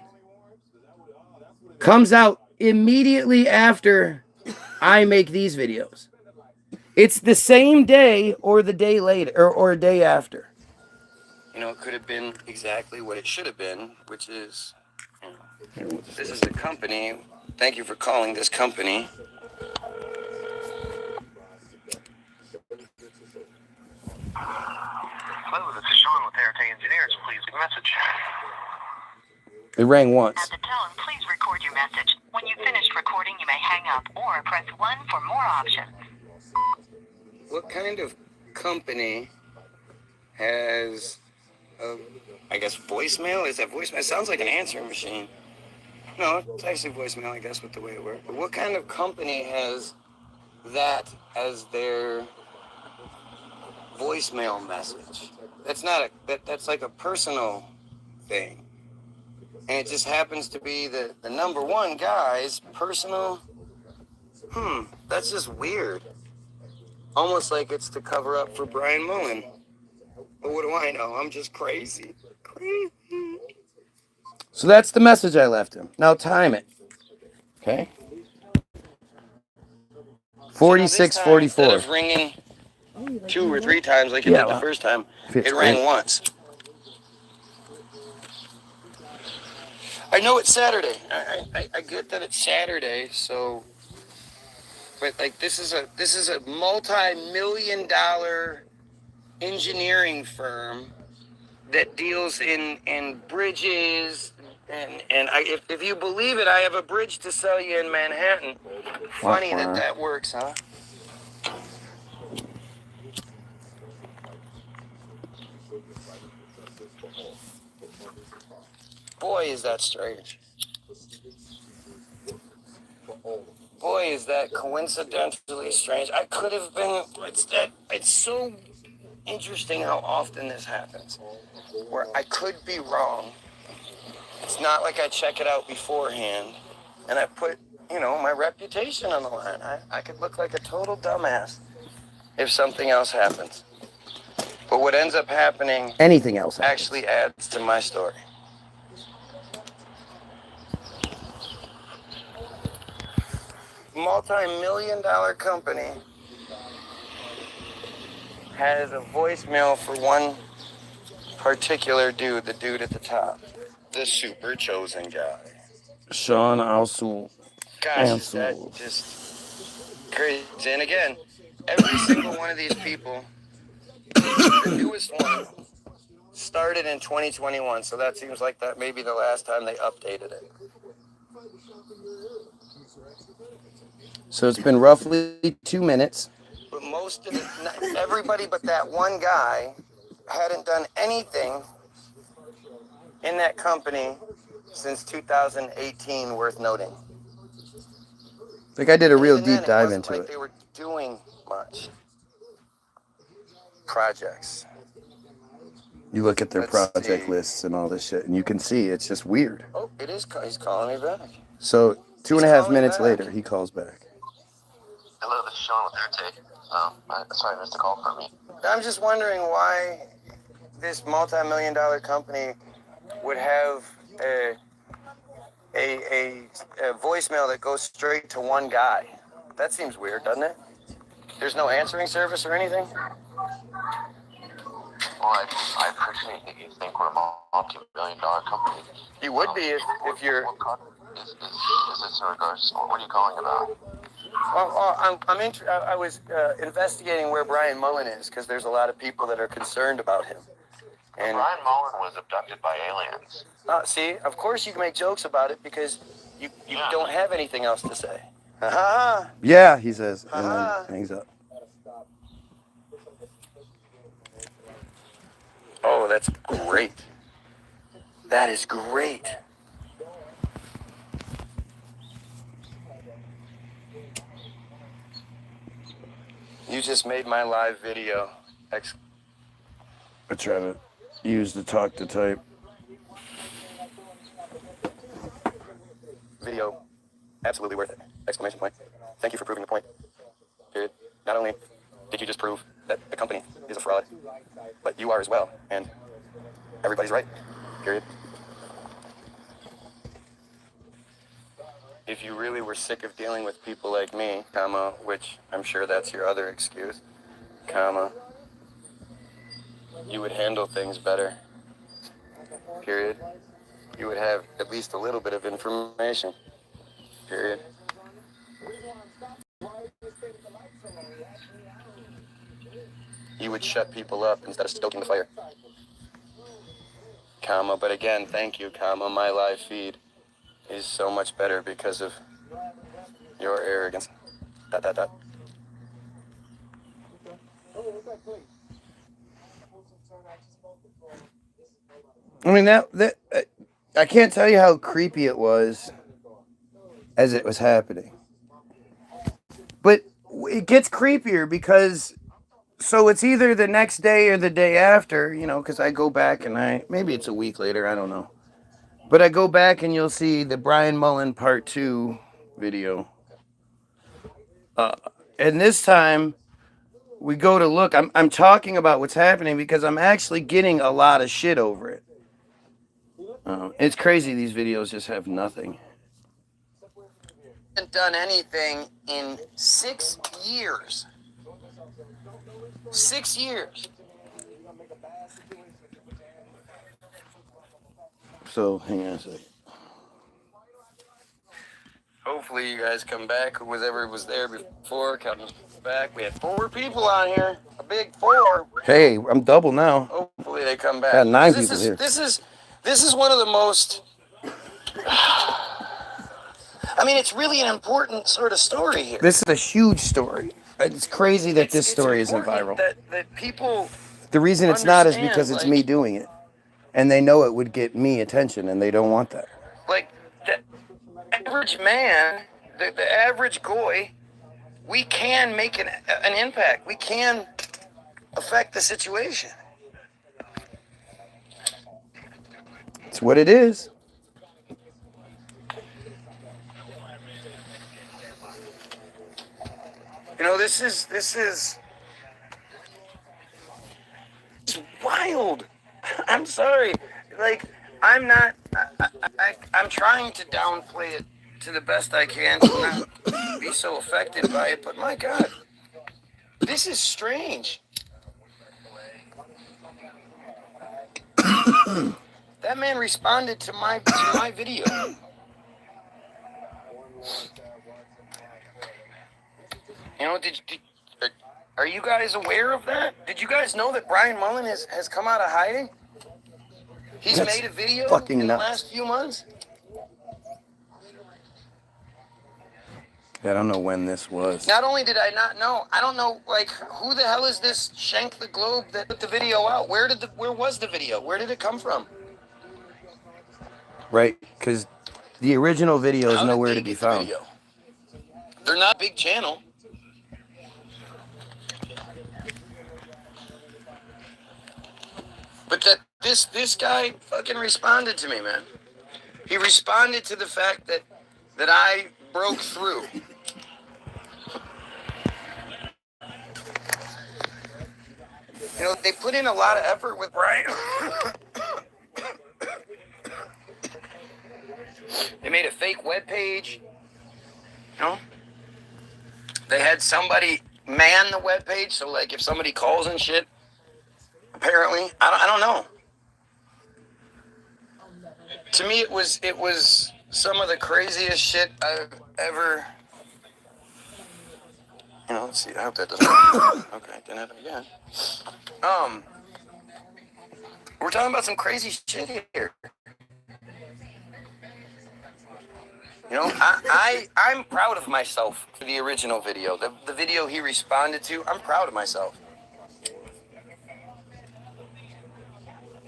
Speaker 1: comes out immediately after I make these videos. It's the same day or the day later or a day after. It could have been exactly what it should have been, which is, this is the company. Thank you for calling this company.
Speaker 5: Hello, this is Sean with Heritage Engineers. Please leave a message.
Speaker 1: It rang once.
Speaker 5: At the tone, please record your message. When you've finished recording, you may hang up or press 1 for more options.
Speaker 1: What kind of company has voicemail? Is that voicemail? It sounds like an answering machine. No, it's actually voicemail, I guess, with the way it works. But what kind of company has that as their voicemail message? That's not that's like a personal thing. And it just happens to be the number one guy's personal. That's just weird. Almost like it's to cover up for Brian Mullin. But what do I know? I'm just crazy. So that's the message I left him. Now time it. Okay? 46:44. Instead of ringing 2 or 3 times like it did the first time, it rang once. I know it's Saturday. I get that it's Saturday, so, but like this is a multi-million-dollar engineering firm that deals in bridges and if you believe it, I have a bridge to sell you in Manhattan. Funny that works, huh? Boy, is that strange. Boy, is that coincidentally strange. I could have been. It's so interesting how often this happens, where I could be wrong. It's not like I check it out beforehand, and I put, my reputation on the line. I could look like a total dumbass if something else happens. But what ends up happening, anything else actually adds to my story. Multi-million-dollar company has a voicemail for one particular dude, the dude at the top, the super chosen guy, Sean Alsou. Gosh, is that just crazy? And again, every single one of these people, the newest one, started in 2021, so that seems like that may be the last time they updated it. So it's been roughly 2 minutes. But most of everybody but that one guy hadn't done anything in that company since 2018 worth noting. I think I did a real deep dive into it. They were doing much projects. You look at their project lists and all this shit, and you can see it's just weird. Oh, it is. He's calling me back. So 2.5 minutes later, he calls back.
Speaker 5: Hello, this is Sean with Heritage. Sorry, I missed a call from you.
Speaker 1: I'm just wondering why this multi-million-dollar company would have a voicemail that goes straight to one guy. That seems weird, doesn't it? There's no answering service or anything?
Speaker 5: Well, I appreciate that you think we're a multi-billion-dollar company.
Speaker 1: You would be if you're...
Speaker 5: What is this in regards to? What are you calling about?
Speaker 1: Well, I was investigating where Brian Mullin is because there's a lot of people that are concerned about him. And
Speaker 5: Brian Mullin was abducted by aliens.
Speaker 1: See, of course you can make jokes about it because you don't have anything else to say. Ha-ha. Yeah, he says, and then hangs up. Oh, that's great. That is great. You just made my live video. I try to use the talk to type. Video. Absolutely worth it. Exclamation point. Thank you for proving the point. Period. Not only did you just prove that the company is a fraud, but you are as well. And everybody's right. Period. If you really were sick of dealing with people like me, comma, which I'm sure that's your other excuse, comma, you would handle things better. Period. You would have at least a little bit of information. Period. You would shut people up instead of stoking the fire. Comma, but again, thank you, comma, my live feed is so much better because of your arrogance. ... I mean, I can't tell you how creepy it was as it was happening. But it gets creepier because, so it's either the next day or the day after, you know, because I go back and maybe it's a week later, I don't know. But I go back and you'll see the Brian Mullin Part 2 video. And this time, we go to look. I'm talking about what's happening because I'm actually getting a lot of shit over it. It's crazy these videos just have nothing. Haven't done anything in 6 years. 6 years. So, hang on a second. Hopefully you guys come back. Whoever was there before comes back. We had 4 people on here. A big 4. Hey, I'm double now. Hopefully they come back. Got 9 people here. This is one of the most... I mean, it's really an important sort of story here. This is a huge story. It's crazy that this story isn't viral. That people... The reason it's not is because it's me doing it. And they know it would get me attention, and they don't want that. Like, the average man, the average goy, we can make an impact. We can affect the situation. It's what it is. You know, this is it's wild. I'm sorry. Like, I'm not, I'm trying to downplay it to the best I can to not be so affected by it, but my God, this is strange. That man responded to my video. You know, are you guys aware of that? Did you guys know that Brian Mullin has come out of hiding? He's made a video in the last few months. I don't know when this was. Not only did I not know, I don't know, like, who the hell is this Shank the Globe that put the video out? Where was the video? Where did it come from? Right, because the original video is nowhere to be found. They're not a big channel. But this guy fucking responded to me, man. He responded to the fact that I broke through. You know, they put in a lot of effort with Brian. They made a fake webpage. You know? They had somebody man the webpage, so like if somebody calls and shit, apparently, I don't know. To me, it was some of the craziest shit I've ever. You know, let's see. I hope that doesn't happen. Okay, didn't happen again. We're talking about some crazy shit here. You know, I'm proud of myself for the original video. The video he responded to, I'm proud of myself.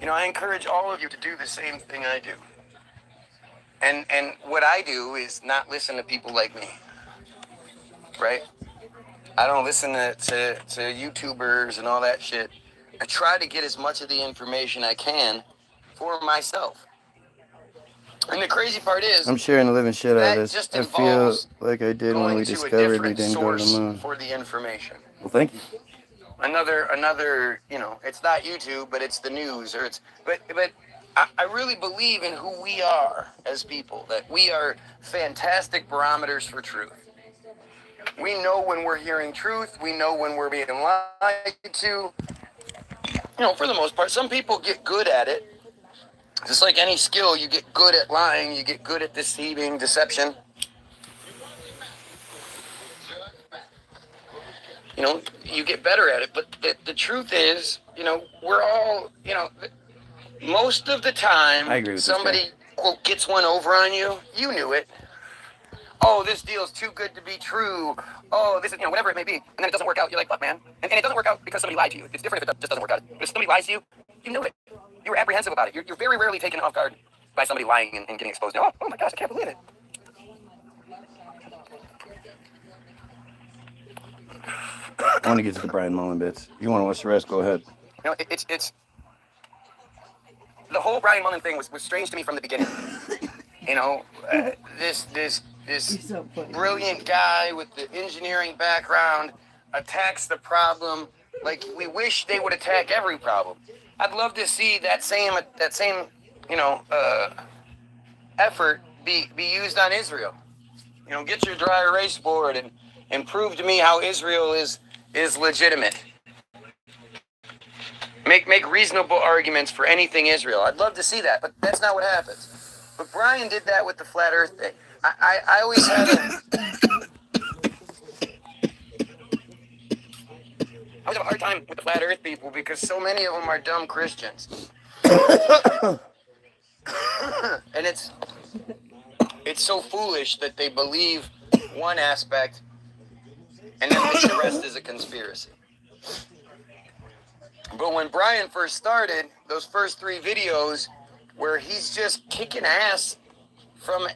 Speaker 1: You know, I encourage all of you to do the same thing I do. And what I do is not listen to people like me. Right? I don't listen to YouTubers and all that shit. I try to get as much of the information I can for myself. And the crazy part is, I'm sharing the living shit out of this. Just I feel like I did when we discovered we didn't go to the moon. For the information. Well, thank you. Another, you know, it's not YouTube, but it's the news, or it's, but I really believe in who we are as people, that we are fantastic barometers for truth. We know when we're hearing truth. We know when we're being lied to. You know, for the most part, some people get good at it. Just like any skill, you get good at lying, you get good at deceiving, deception. You know, you get better at it. But the truth is, you know, we're all, you know, most of the time, somebody, quote, gets one over on you. You knew it. Oh, this deal's too good to be true. Oh, this is, you know, whatever it may be. And then it doesn't work out. You're like, fuck, man. And it doesn't work out because somebody lied to you. It's different if it just doesn't work out. But if somebody lies to you, you knew it. You were apprehensive about it. You're very rarely taken off guard by somebody lying and getting exposed. Oh my gosh, I can't believe it. I want to get to the Brian Mullin bits. If you want to watch the rest, go ahead. You know, it's the whole Brian Mullin thing was strange to me from the beginning. You know, this brilliant guy with the engineering background attacks the problem like we wish they would attack every problem. I'd love to see that same you know, effort be used on Israel. You know, get your dry erase board and prove to me how Israel is legitimate. Make reasonable arguments for anything Israel. I'd love to see that, but that's not what happens. But Brian did that with the flat Earth thing. I always had a hard time with the flat Earth people because so many of them are dumb Christians. And it's so foolish that they believe one aspect and then think the rest is a conspiracy. But when Brian first started, those first 3 videos where he's just kicking ass from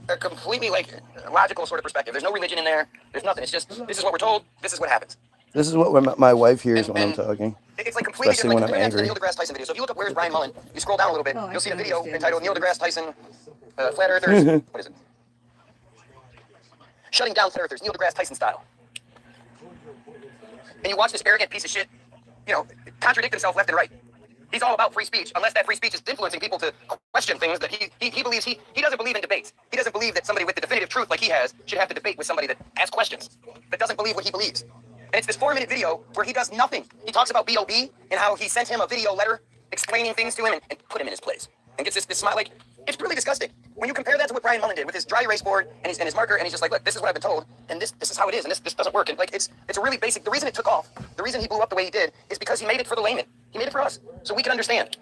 Speaker 1: a completely like logical sort of perspective. There's no religion in there. There's nothing. It's just, this is what we're told. This is what happens. This is what my wife hears when I'm talking. It's like completely especially when I'm angry. Neil deGrasse Tyson video. So if you look up where's Brian Mullin, you scroll down a little bit, you'll see a video entitled Neil deGrasse Tyson, Flat Earthers. What is it? Shutting down Flat Earthers, Neil deGrasse Tyson style. And you watch this arrogant piece of shit, you know, contradict himself left and right. He's all about free speech, unless that free speech is influencing people to question things that he believes he doesn't believe in debates. He doesn't believe that somebody with the definitive truth like he has should have to debate with somebody that asks questions, that doesn't believe what he believes. And it's this 4-minute video where he does nothing. He talks about B.O.B. and how he sent him a video letter explaining things to him and put him in his place. And gets this smile, like, it's really disgusting. When you compare that to what Brian Mullin did with his dry erase board and his marker, and he's just like, look, this is what I've been told, and this is how it is, and this doesn't work. And like, it's a really basic, the reason it took off, the reason he blew up the way he did, is because he made it for the layman. He made it for us, so we can understand.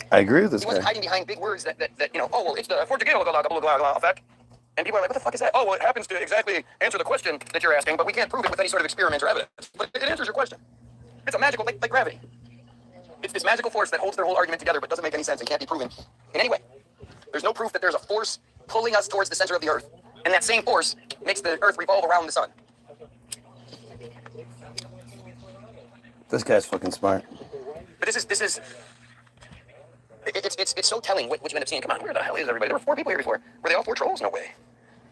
Speaker 1: I agree with this guy. He wasn't hiding behind big words that you know, oh, well, it's the Fortigale effect. And people are like, what the fuck is that? Oh, well, it happens to exactly answer the question that you're asking, but we can't prove it with any sort of experiment or evidence. But it answers your question. It's a magical, like gravity. It's this magical force that holds their whole argument together but doesn't make any sense and can't be proven in any way. There's no proof that there's a force pulling us towards the center of the earth. And that same force makes the earth revolve around the sun. This guy's fucking smart. But it's so telling what you end up seeing. Come on, where the hell is everybody? There were 4 people here before. Were they all 4 trolls? No way.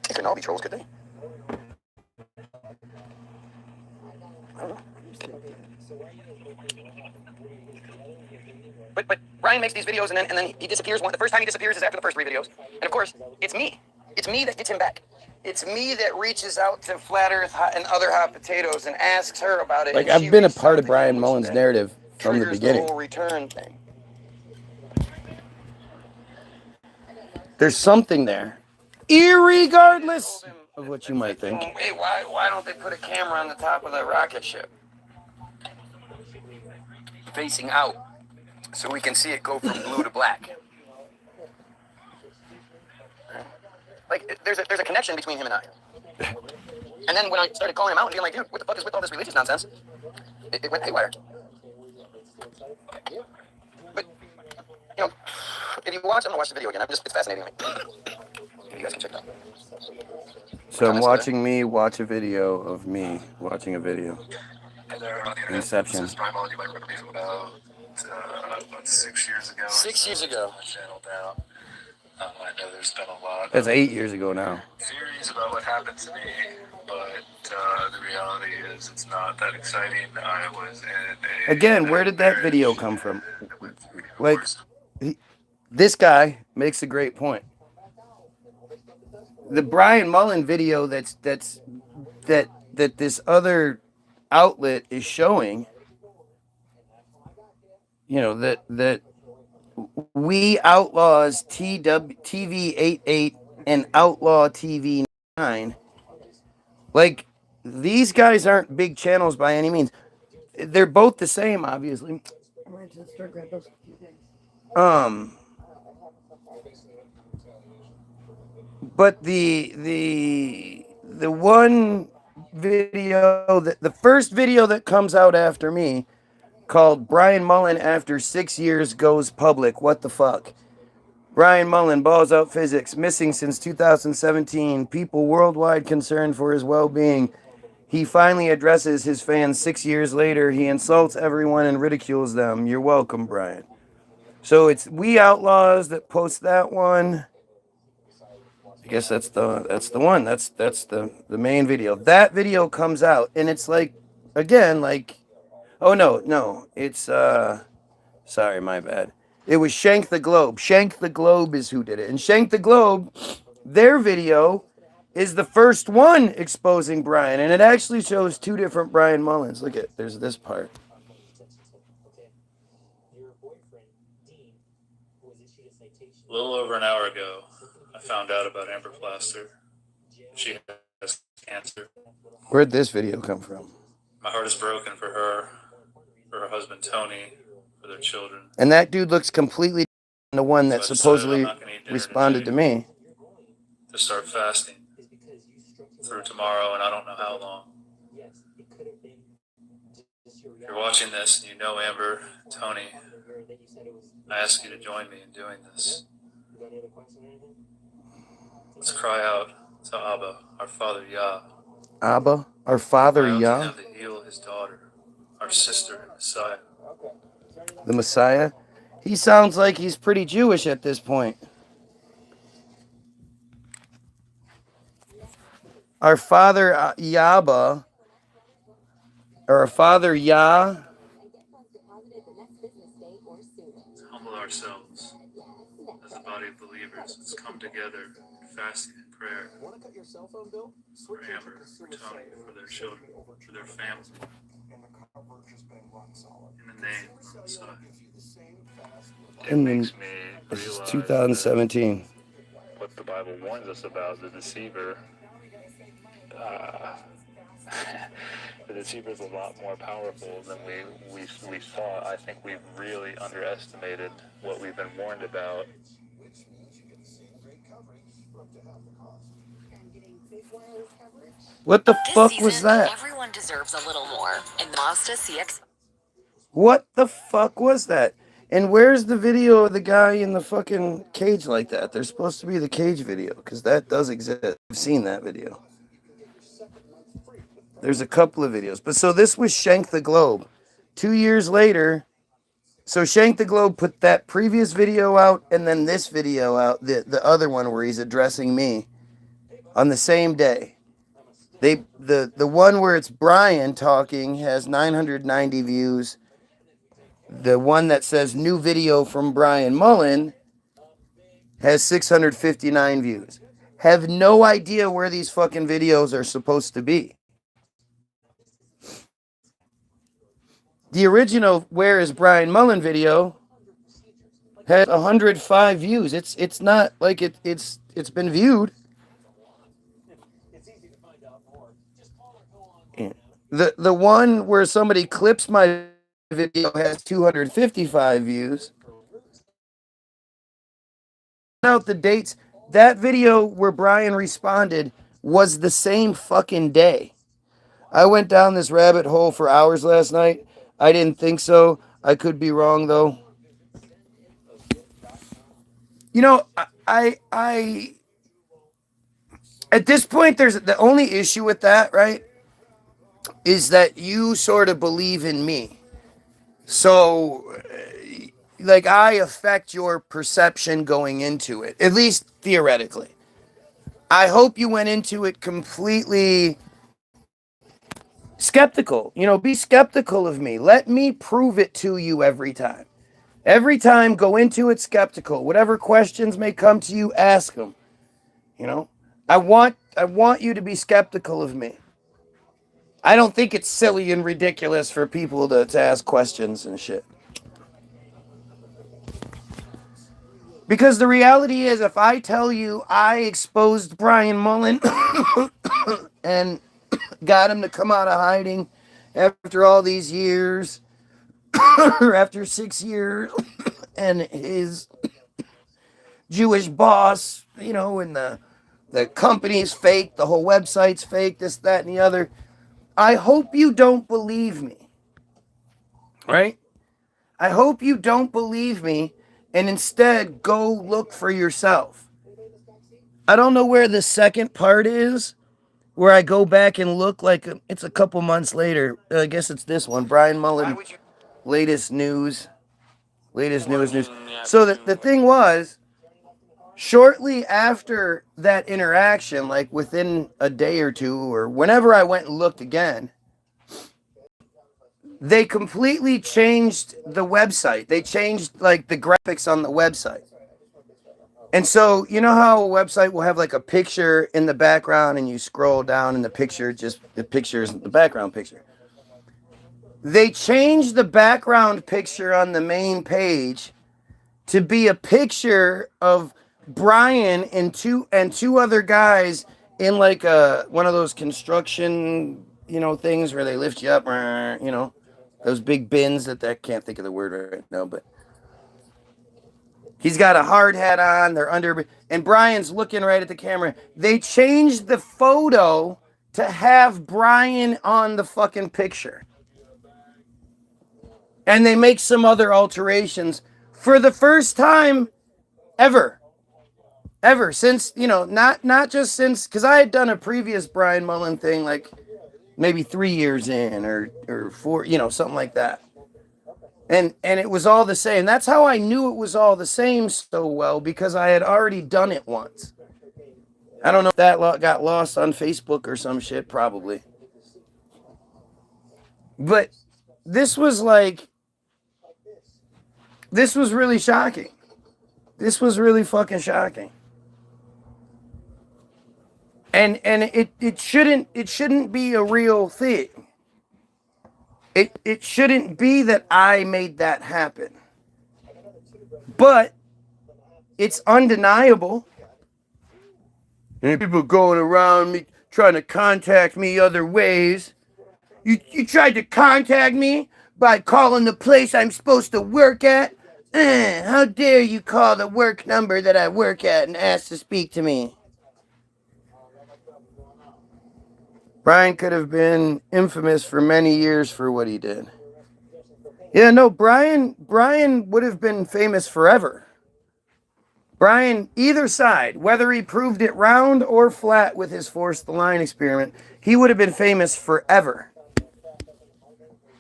Speaker 1: They couldn't all be trolls, could they? I don't know. But Brian makes these videos and then he disappears. The first time he disappears is after the first 3 videos. And of course, it's me. It's me that gets him back. It's me that reaches out to Flat Earth and other hot potatoes and asks her about it. Like, I've been a part of Brian Mullin's narrative from the beginning. The whole return thing. There's something there, irregardless of what you might think. Hey, why don't they put a camera on the top of the rocket ship, facing out, so we can see it go from blue to black? Like, there's a connection between him and I. And then when I started calling him out and being like, dude, what the fuck is with all this religious nonsense? It went haywire. But, you know, if you watch, I'm gonna watch the video again. It's fascinating to me.
Speaker 3: You guys can check that.
Speaker 1: So I'm watching me watch a video of me watching a video.
Speaker 3: And there on the internet,
Speaker 1: Inception.
Speaker 3: this is Brian Mullin. You might remember me from about 6 years ago.
Speaker 1: 6 years ago.
Speaker 3: My channel now. I know there's been a lot
Speaker 1: That's
Speaker 3: of
Speaker 1: 8 years ago now.
Speaker 3: theories about what happened to me, but the reality is it's not that exciting. I was in a
Speaker 1: Again, where did that video come from? Like, this guy makes a great point. The Brian Mullin video that this other outlet is showing, you know, that we outlaws TV 88 and outlaw TV 9, like, these guys aren't big channels by any means. They're both the same, obviously. But the one video, that the first video that comes out after me, called Brian Mullin After 6 Years Goes Public. What the fuck? Brian Mullin, balls out physics, missing since 2017. People worldwide concerned for his well-being. He finally addresses his fans 6 years later. He insults everyone and ridicules them. You're welcome, Brian. So it's We Outlaws that post that one. I guess that's the one. That's the main video. That video comes out, and it's like, again, like, oh no, it's sorry, my bad. It was Shank the Globe. Shank the Globe is who did it. And Shank the Globe, their video is the first one exposing Brian, and it actually shows two different Brian Mullins. Look at, there's this part.
Speaker 3: A little over an hour ago, I found out about Amber Plaster. She has cancer.
Speaker 1: Where'd this video come from?
Speaker 3: My heart is broken for her husband Tony, for their children.
Speaker 1: And that dude looks completely different than the one that
Speaker 3: So
Speaker 1: supposedly responded to me.
Speaker 3: To start fasting through tomorrow, and I don't know how long. If you're watching this and you know Amber, Tony, I ask you to join me in doing this. Let's cry out to Abba, our Father Yah.
Speaker 1: Abba, our Father
Speaker 3: Cry out
Speaker 1: Yah.
Speaker 3: to him to heal his daughter, our sister and Messiah.
Speaker 1: The Messiah? He sounds like he's pretty Jewish at this point. Our Father Yahba, or our Father Yah.
Speaker 3: Humble ourselves as a body of believers. Let's come together in fasting and prayer for Amber, for Tony, for their children, for their families. In the name of the Messiah.
Speaker 1: And then, this is 2017.
Speaker 3: What the Bible warns us about, the deceiver. The deceiver is a lot more powerful than we thought. I think we've really underestimated what we've been warned about.
Speaker 1: What the fuck was that?
Speaker 5: Everyone deserves a little more. And the Mazda CX.
Speaker 1: What the fuck was that? And where's the video of the guy in the fucking cage like that? There's supposed to be the cage video, because that does exist. I've seen that video. There's a couple of videos. But so this was Shank the Globe. 2 years later, so Shank the Globe put that previous video out and then this video out, the other one where he's addressing me, on the same day. The one where it's Brian talking has 990 views. The one that says new video from Brian Mullin has 659 views. Have no idea where these fucking videos are supposed to be. The original Where is Brian Mullin video has 105 views. It's not like it's been viewed. The one where somebody clips my video has 255 views. Out the dates. That video where Brian responded was the same fucking day. I went down this rabbit hole for hours last night. I didn't think so. I could be wrong though. You know, I At this point, there's the only issue with that, right? Is that you sort of believe in me. So, like, I affect your perception going into it, at least theoretically. I hope you went into it completely skeptical. You know, be skeptical of me. Let me prove it to you every time. Every time, go into it skeptical. Whatever questions may come to you, ask them. You know, I want you to be skeptical of me. I don't think it's silly and ridiculous for people to ask questions and shit. Because the reality is, if I tell you I exposed Brian Mullin and got him to come out of hiding after all these years, or after 6 years, and his Jewish boss, you know, and the company's fake, the whole website's fake, this, that, and the other, I hope you don't believe me, right? I hope you don't believe me and instead go look for yourself. I don't know where the second part is, where I go back and look like it's a couple months later. I guess it's this one, Brian Mullin, latest news. So the thing was, shortly after that interaction, like within a day or two, or whenever I went and looked again, they completely changed the website. They changed like the graphics on the website. And so, you know how a website will have like a picture in the background and you scroll down and the picture isn't the background picture. They changed the background picture on the main page to be a picture of Brian and two other guys in like one of those construction, you know, things where they lift you up, you know, those big bins that I can't think of the word right now, but he's got a hard hat on, they're under, and Brian's looking right at the camera. They changed the photo to have Brian on the fucking picture. And they make some other alterations for the first time ever since, you know, not just since, because I had done a previous Brian Mullin thing like maybe 3 years in or 4, you know, something like that. And it was all the same. That's how I knew it was all the same so well, because I had already done it once. I don't know if that got lost on Facebook or some shit, probably. But this was really shocking. This was really fucking shocking. And it shouldn't be a real thing. It shouldn't be that I made that happen. But it's undeniable. And people going around me trying to contact me other ways. You tried to contact me by calling the place I'm supposed to work at? How dare you call the work number that I work at and ask to speak to me? Brian could have been infamous for many years for what he did. Yeah, no, Brian would have been famous forever. Brian, either side, whether he proved it round or flat with his force the line experiment, he would have been famous forever.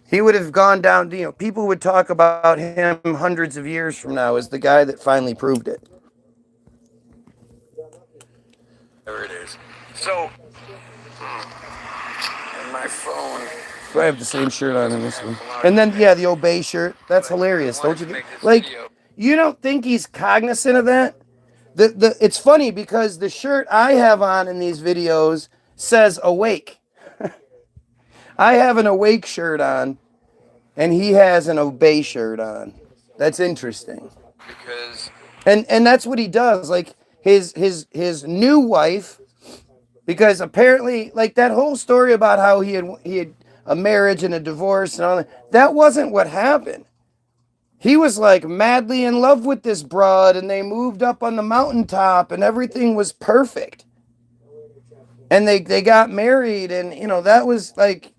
Speaker 1: He would have gone down, you know, people would talk about him hundreds of years from now as the guy that finally proved it. There it is. So, and my phone. So I have the same shirt on in this one. And then, yeah, the Obey shirt. That's hilarious, don't you? Like, you don't think he's cognizant of that? It's funny because the shirt I have on in these videos says awake. I have an awake shirt on, and he has an Obey shirt on. That's interesting. Because and that's what he does. Like his new wife, because apparently, like that whole story about how he had a marriage and a divorce and all that wasn't what happened. He was like madly in love with this broad, and they moved up on the mountaintop, and everything was perfect. And they got married, and you know that was like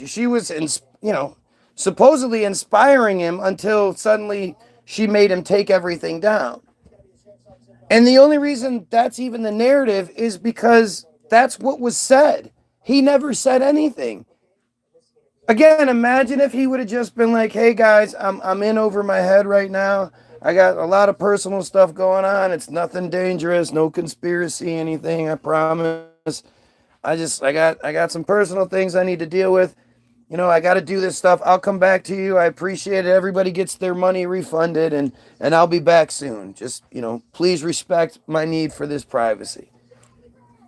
Speaker 1: she was supposedly inspiring him until suddenly she made him take everything down. And the only reason that's even the narrative is because That's what was said. He never said anything. Again, imagine if he would have just been like, hey guys, I'm in over my head right now. I got a lot of personal stuff going on. It's nothing dangerous, no conspiracy, anything, I promise. I got some personal things I need to deal with. You know, I got to do this stuff. I'll come back to you. I appreciate it. Everybody gets their money refunded, and I'll be back soon. Just, you know, please respect my need for this privacy.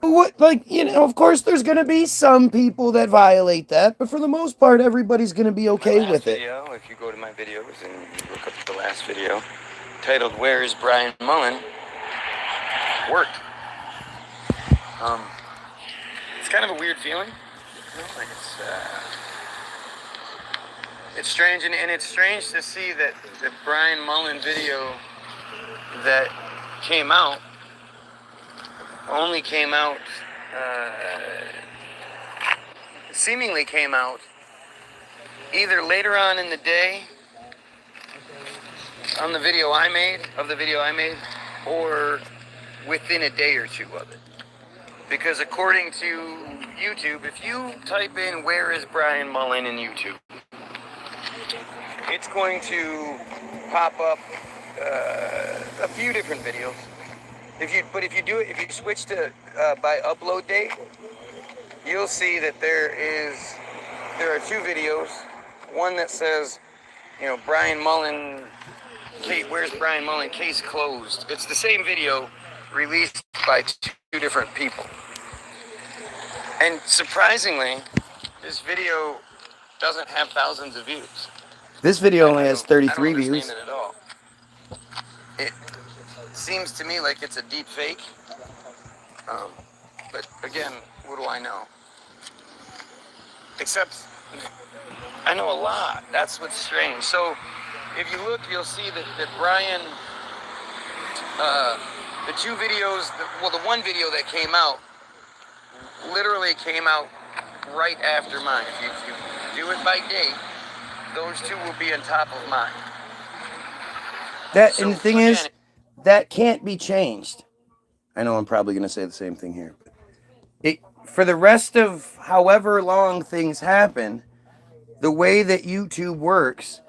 Speaker 1: What, like, you know, of course there's going to be some people that violate that, but for the most part, everybody's going to be okay with it.
Speaker 6: Video, if you go to my videos and you look up the last video titled "Where is Brian Mullin?" worked. It's kind of a weird feeling. You know, like it's strange, and it's strange to see that the Brian Mullin video that came out only came out, seemingly came out either later on in the day on the video I made, or within a day or two of it. Because according to YouTube, if you type in "where is Brian Mullin" in YouTube, it's going to pop up a few different videos. If you switch to by upload date, you'll see that there are two videos. One that says, you know, Brian Mullin, where's Brian Mullin, case closed. It's the same video released by two different people. And surprisingly, this video doesn't have thousands of views.
Speaker 1: This video only has 33
Speaker 6: I don't
Speaker 1: views.
Speaker 6: understand it at all. It seems to me like it's a deep fake. But again, what do I know? Except I know a lot. That's what's strange. So if you look, you'll see that Brian, the two videos, the one video that came out, literally came out right after mine. If you do it by date, those two will be on top of mine.
Speaker 1: And the thing is, that can't be changed. I know I'm probably going to say the same thing here. For the rest of however long things happen, the way that YouTube works,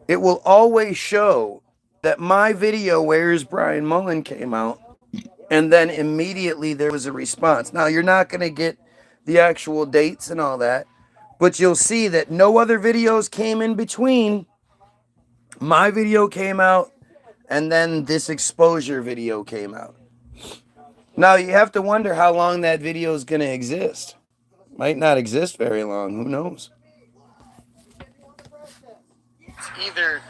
Speaker 1: it will always show that my video, "Where's Brian Mullin," came out, and then immediately there was a response. Now, you're not going to get the actual dates and all that, but you'll see that no other videos came in between. My video came out, and then this exposure video came out. Now, you have to wonder how long that video is going to exist. Might not exist very long. Who knows?
Speaker 6: It's either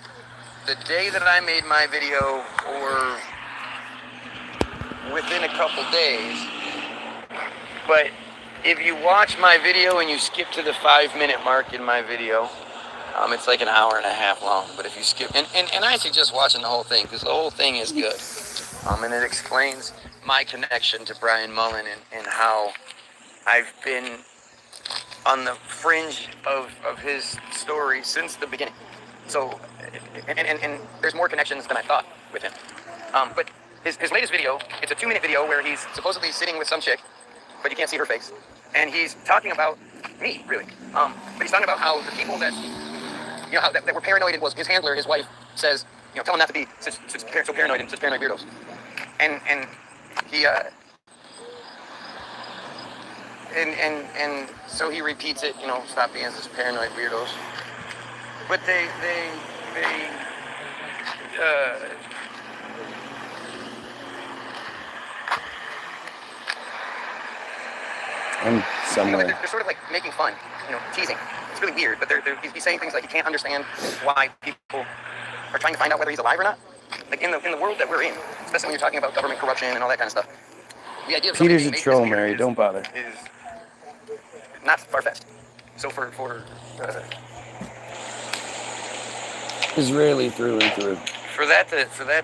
Speaker 6: the day that I made my video or within a couple days. But if you watch my video and you skip to the 5-minute mark in my video, it's like an hour and a half long. But if you skip, and I suggest watching the whole thing, because the whole thing is good. And it explains my connection to Brian Mullin and how I've been on the fringe of his story since the beginning. So, and there's more connections than I thought with him. But his latest video, it's a 2-minute video where he's supposedly sitting with some chick, but you can't see her face. And he's talking about me, really. But he's talking about how the people that, you know, how that were paranoid, and was his handler, his wife, says, you know, tell him not to be so paranoid and such paranoid weirdos. And he, and so he repeats it, you know, stop being such paranoid weirdos. But they
Speaker 1: I'm somewhere.
Speaker 6: They're sort of like making fun, you know, teasing. It's really weird, but he's saying things like he can't understand why people are trying to find out whether he's alive or not. Like in the world that we're in, especially when you're talking about government corruption and all that kind of stuff. The idea of
Speaker 1: Peter's a troll, Mary. Don't bother.
Speaker 6: Is not far-fetched. So for
Speaker 1: Israeli through and through.
Speaker 6: For that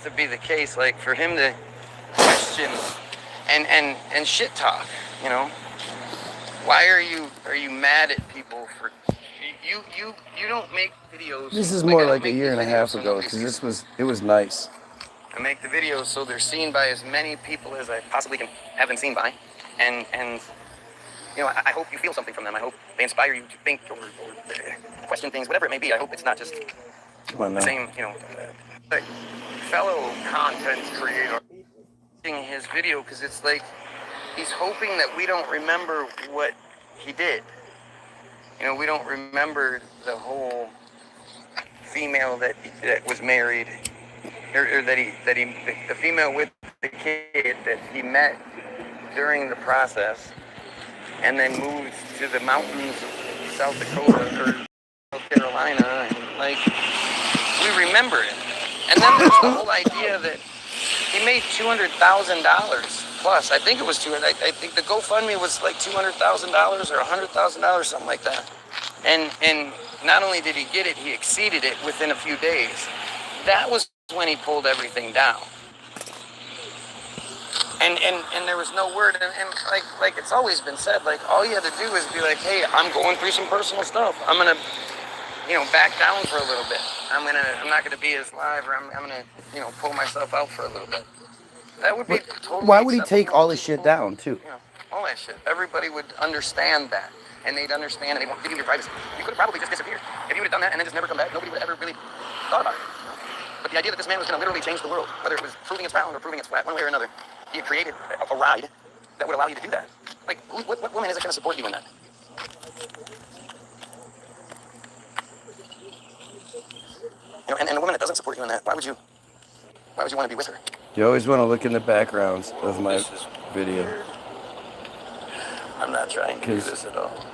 Speaker 6: to be the case, like for him to question and shit talk, you know, why are you mad at people for you don't make videos.
Speaker 1: This is more like a year and a half ago, because it was nice.
Speaker 6: I make the videos so they're seen by as many people as I possibly can have them seen by. And you know, I hope you feel something from them. I hope they inspire you to think or question things, whatever it may be. I hope it's not just the same, you know, like fellow content creator watching his video, because it's like he's hoping that we don't remember what he did. You know, we don't remember the whole female that was married, or the female with the kid that he met during the process, and then moved to the mountains of South Dakota or South Carolina, and like we remember it. And then there's the whole idea that he made $200,000 plus. I think it was I think the GoFundMe was like $200,000 or $100,000, something like that. And not only did he get it, he exceeded it within a few days. That was when he pulled everything down. And there was no word, and like it's always been said, like all you had to do is be like, hey, I'm going through some personal stuff. I'm gonna, you know, back down for a little bit. I'm not gonna be as live, or I'm gonna, you know, pull myself out for a little bit. That would be totally.
Speaker 1: Why would he take all his shit down too?
Speaker 6: You know, all that shit. Everybody would understand that, and they'd understand, and they won't give you your privacy. You could have probably just disappeared if you would have done that and then just never come back. Nobody would have ever really thought about it. But the idea that this man was going to literally change the world, whether it was proving it's round or proving it's flat, one way or another, he had created a ride that would allow you to do that. Like, what woman is it going to support you in that? You know, and a woman that doesn't support you in that, why would you want to be with her?
Speaker 1: You always want to look in the backgrounds of my video.
Speaker 6: I'm not trying to do this at all.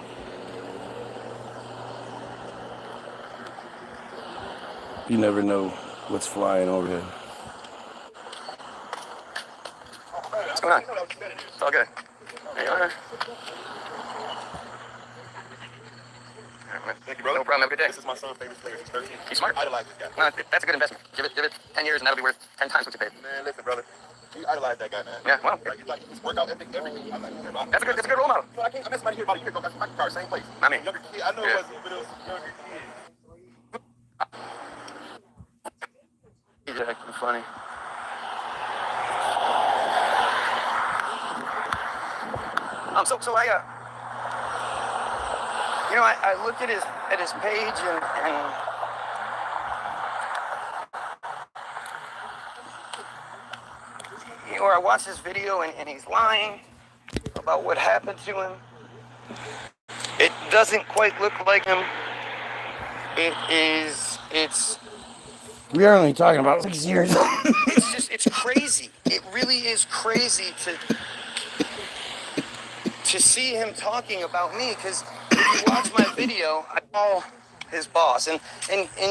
Speaker 1: You never know what's flying overhead.
Speaker 6: What's going on? It's all good. There you are.
Speaker 7: Thank you, brother.
Speaker 6: No problem. Have a good day.
Speaker 7: This is my son's favorite player. He's 13.
Speaker 6: He's smart.
Speaker 7: I idolize this guy.
Speaker 6: No, that's a good investment. Give it 10 years, and that'll be worth 10 times what you paid.
Speaker 7: Man, listen, brother. You idolize that guy, man.
Speaker 6: Yeah, well.
Speaker 7: Like his workout ethic, everything. I'm like,
Speaker 6: That's a good role model.
Speaker 7: No, I met somebody here about a year ago. Got my car, same place.
Speaker 6: I mean,
Speaker 7: Younger kid. I know it wasn't, but it was younger kid.
Speaker 6: He's acting funny. So I looked at his page and or I watched this video and he's lying about what happened to him. It doesn't quite look like him. It's
Speaker 1: We are only talking about 6 years.
Speaker 6: it's crazy. It really is crazy to see him talking about me, because if you watch my video, I call his boss, and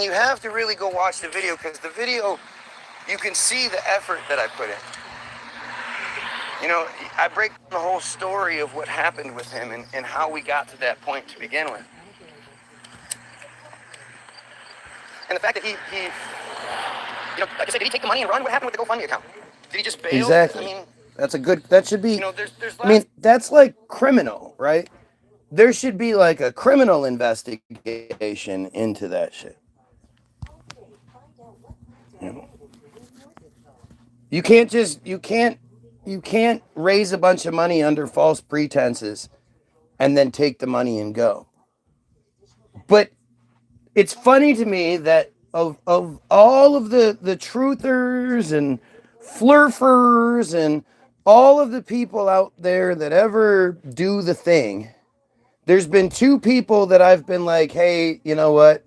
Speaker 6: you have to really go watch the video, because the video, you can see the effort that I put in. You know, I break the whole story of what happened with him and how we got to that point to begin with. And the fact that he you know, like I said, did he take the money and run? What happened with the GoFundMe account? Did he just bail?
Speaker 1: Exactly.
Speaker 6: I mean,
Speaker 1: that should be,
Speaker 6: you know, there's
Speaker 1: I mean, that's like criminal, right? There should be like a criminal investigation into that shit. You know? You can't raise a bunch of money under false pretenses and then take the money and go. But it's funny to me that of all of the truthers and flurfers and all of the people out there that ever do the thing, there's been two people that I've been like, hey, you know what?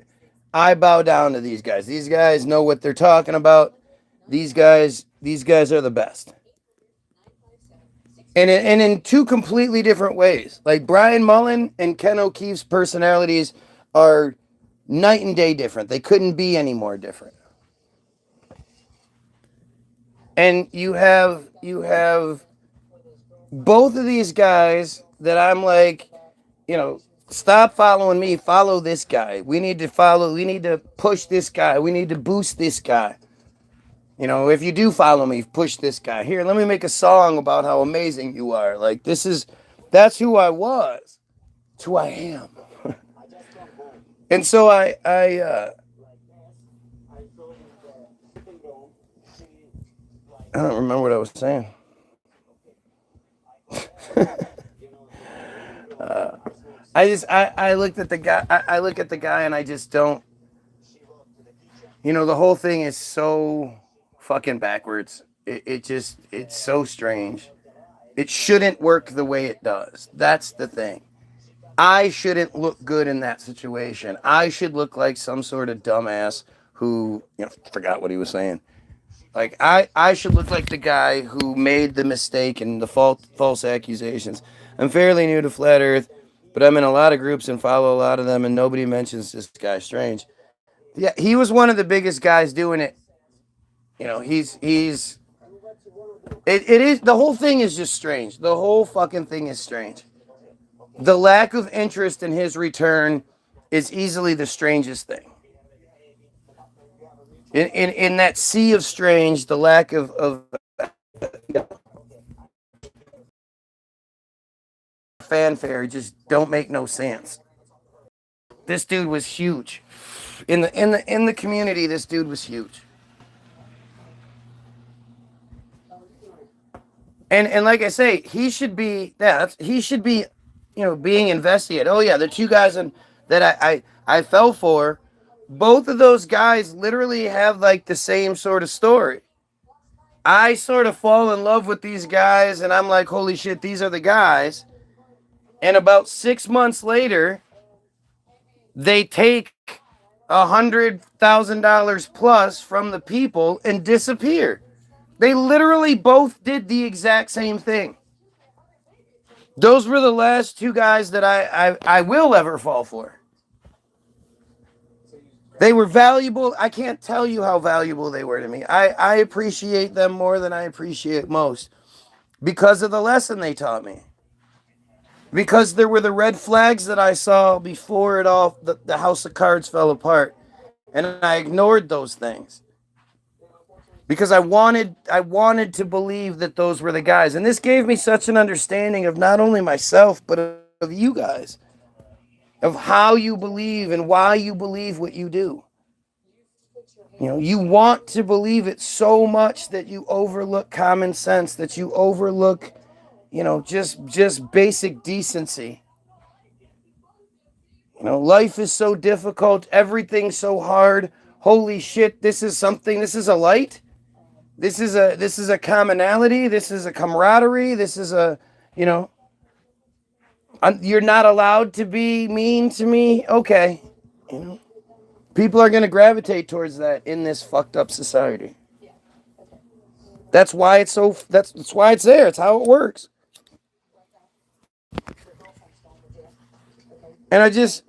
Speaker 1: I bow down to these guys. These guys know what they're talking about. These guys are the best. And in two completely different ways. Like Brian Mullin and Ken O'Keefe's personalities are night and day different. They couldn't be any more different. And you have both of these guys that I'm like, you know, stop following me, follow this guy. We need to push this guy. We need to boost this guy. You know, if you do follow me, push this guy. Here, let me make a song about how amazing you are. Like, that's who I was. It's who I am. And so I don't remember what I was saying. I looked at the guy. I look at the guy and I just don't. The whole thing is so fucking backwards. It's so strange. It shouldn't work the way it does. That's the thing. I shouldn't look good in that situation. I should look like some sort of dumbass who, forgot what he was saying. Like, I should look like the guy who made the mistake and the false accusations. I'm fairly new to Flat Earth, but I'm in a lot of groups and follow a lot of them, and nobody mentions this guy Strange. Yeah, he was one of the biggest guys doing it. It is, the whole thing is just strange. The whole fucking thing is strange. The lack of interest in his return is easily the strangest thing. In that sea of strange, the lack of fanfare just don't make no sense. This dude was huge. In the community, this dude was huge. And like I say, he should be being investigated. Oh yeah, the two guys that I fell for, both of those guys literally have like the same sort of story. I sort of fall in love with these guys and I'm like, holy shit, these are the guys. And about 6 months later, they take $100,000 plus from the people and disappear. They literally both did the exact same thing. Those were the last two guys that I will ever fall for. They were valuable. I can't tell you how valuable they were to me. I appreciate them more than I appreciate most because of the lesson they taught me. Because there were the red flags that I saw before the house of cards fell apart. And I ignored those things. Because I wanted to believe that those were the guys. And this gave me such an understanding of not only myself, but of you guys. Of how you believe and why you believe what you do. You want to believe it so much that you overlook common sense, that you overlook, just basic decency. Life is so difficult, everything's so hard. Holy shit, this is a light. This is a commonality. This is a camaraderie. This is you're not allowed to be mean to me. Okay. People are going to gravitate towards that in this fucked up society. That's why it's why it's there. It's how it works. And I just,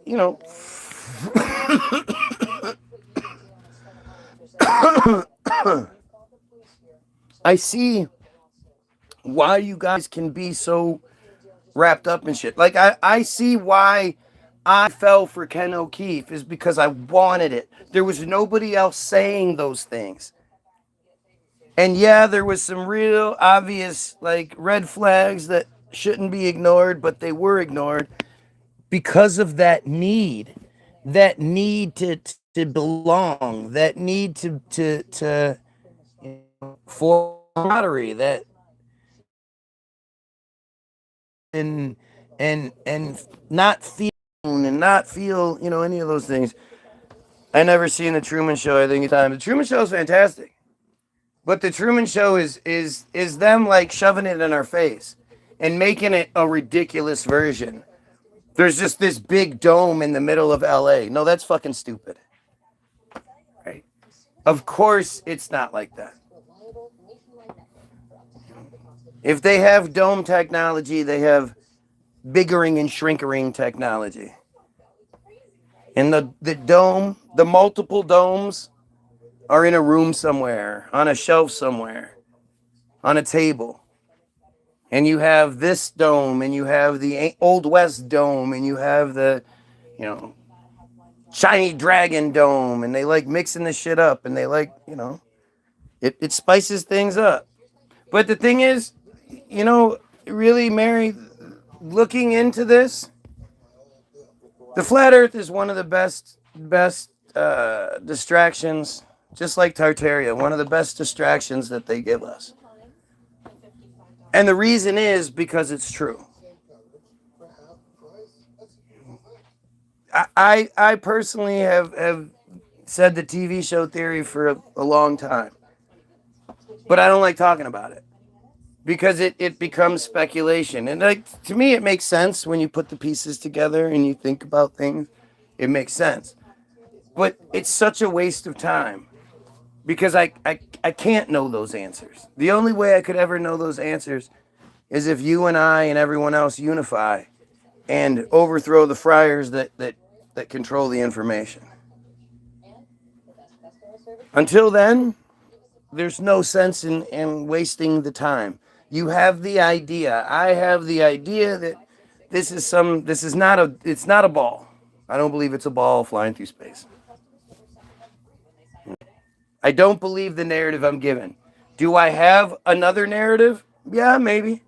Speaker 1: I see why you guys can be so wrapped up in shit. Like, I see why I fell for Ken O'Keefe is because I wanted it. There was nobody else saying those things. And yeah, there was some real obvious, like, red flags that shouldn't be ignored, but they were ignored because of that need to belong, that need to for camaraderie, that and not feel any of those things. I never seen the Truman Show. I think at the time the Truman Show is fantastic, but the Truman Show is them like shoving it in our face and making it a ridiculous version. There's just this big dome in the middle of LA. No, that's fucking stupid. Right? Of course it's not like that. If they have dome technology, they have biggering and shrinkering technology. And the dome, the multiple domes are in a room somewhere, on a shelf somewhere, on a table. And you have this dome, and you have the Old West dome, and you have the, shiny dragon dome, and they like mixing this shit up, and they like, it spices things up. But the thing is, really, Mary, looking into this, the flat earth is one of the best distractions, just like Tartaria, one of the best distractions that they give us. And the reason is because it's true. I personally have said the TV show theory for a long time, but I don't like talking about it because it becomes speculation. And like to me, it makes sense when you put the pieces together and you think about things. It makes sense, but it's such a waste of time because I can't know those answers. The only way I could ever know those answers is if you and I and everyone else unify and overthrow the friars that control the information. Until then, there's no sense in wasting the time. You have the idea. I have the idea that it's not a ball. I don't believe it's a ball flying through space. I don't believe the narrative I'm given. Do I have another narrative? Yeah, maybe.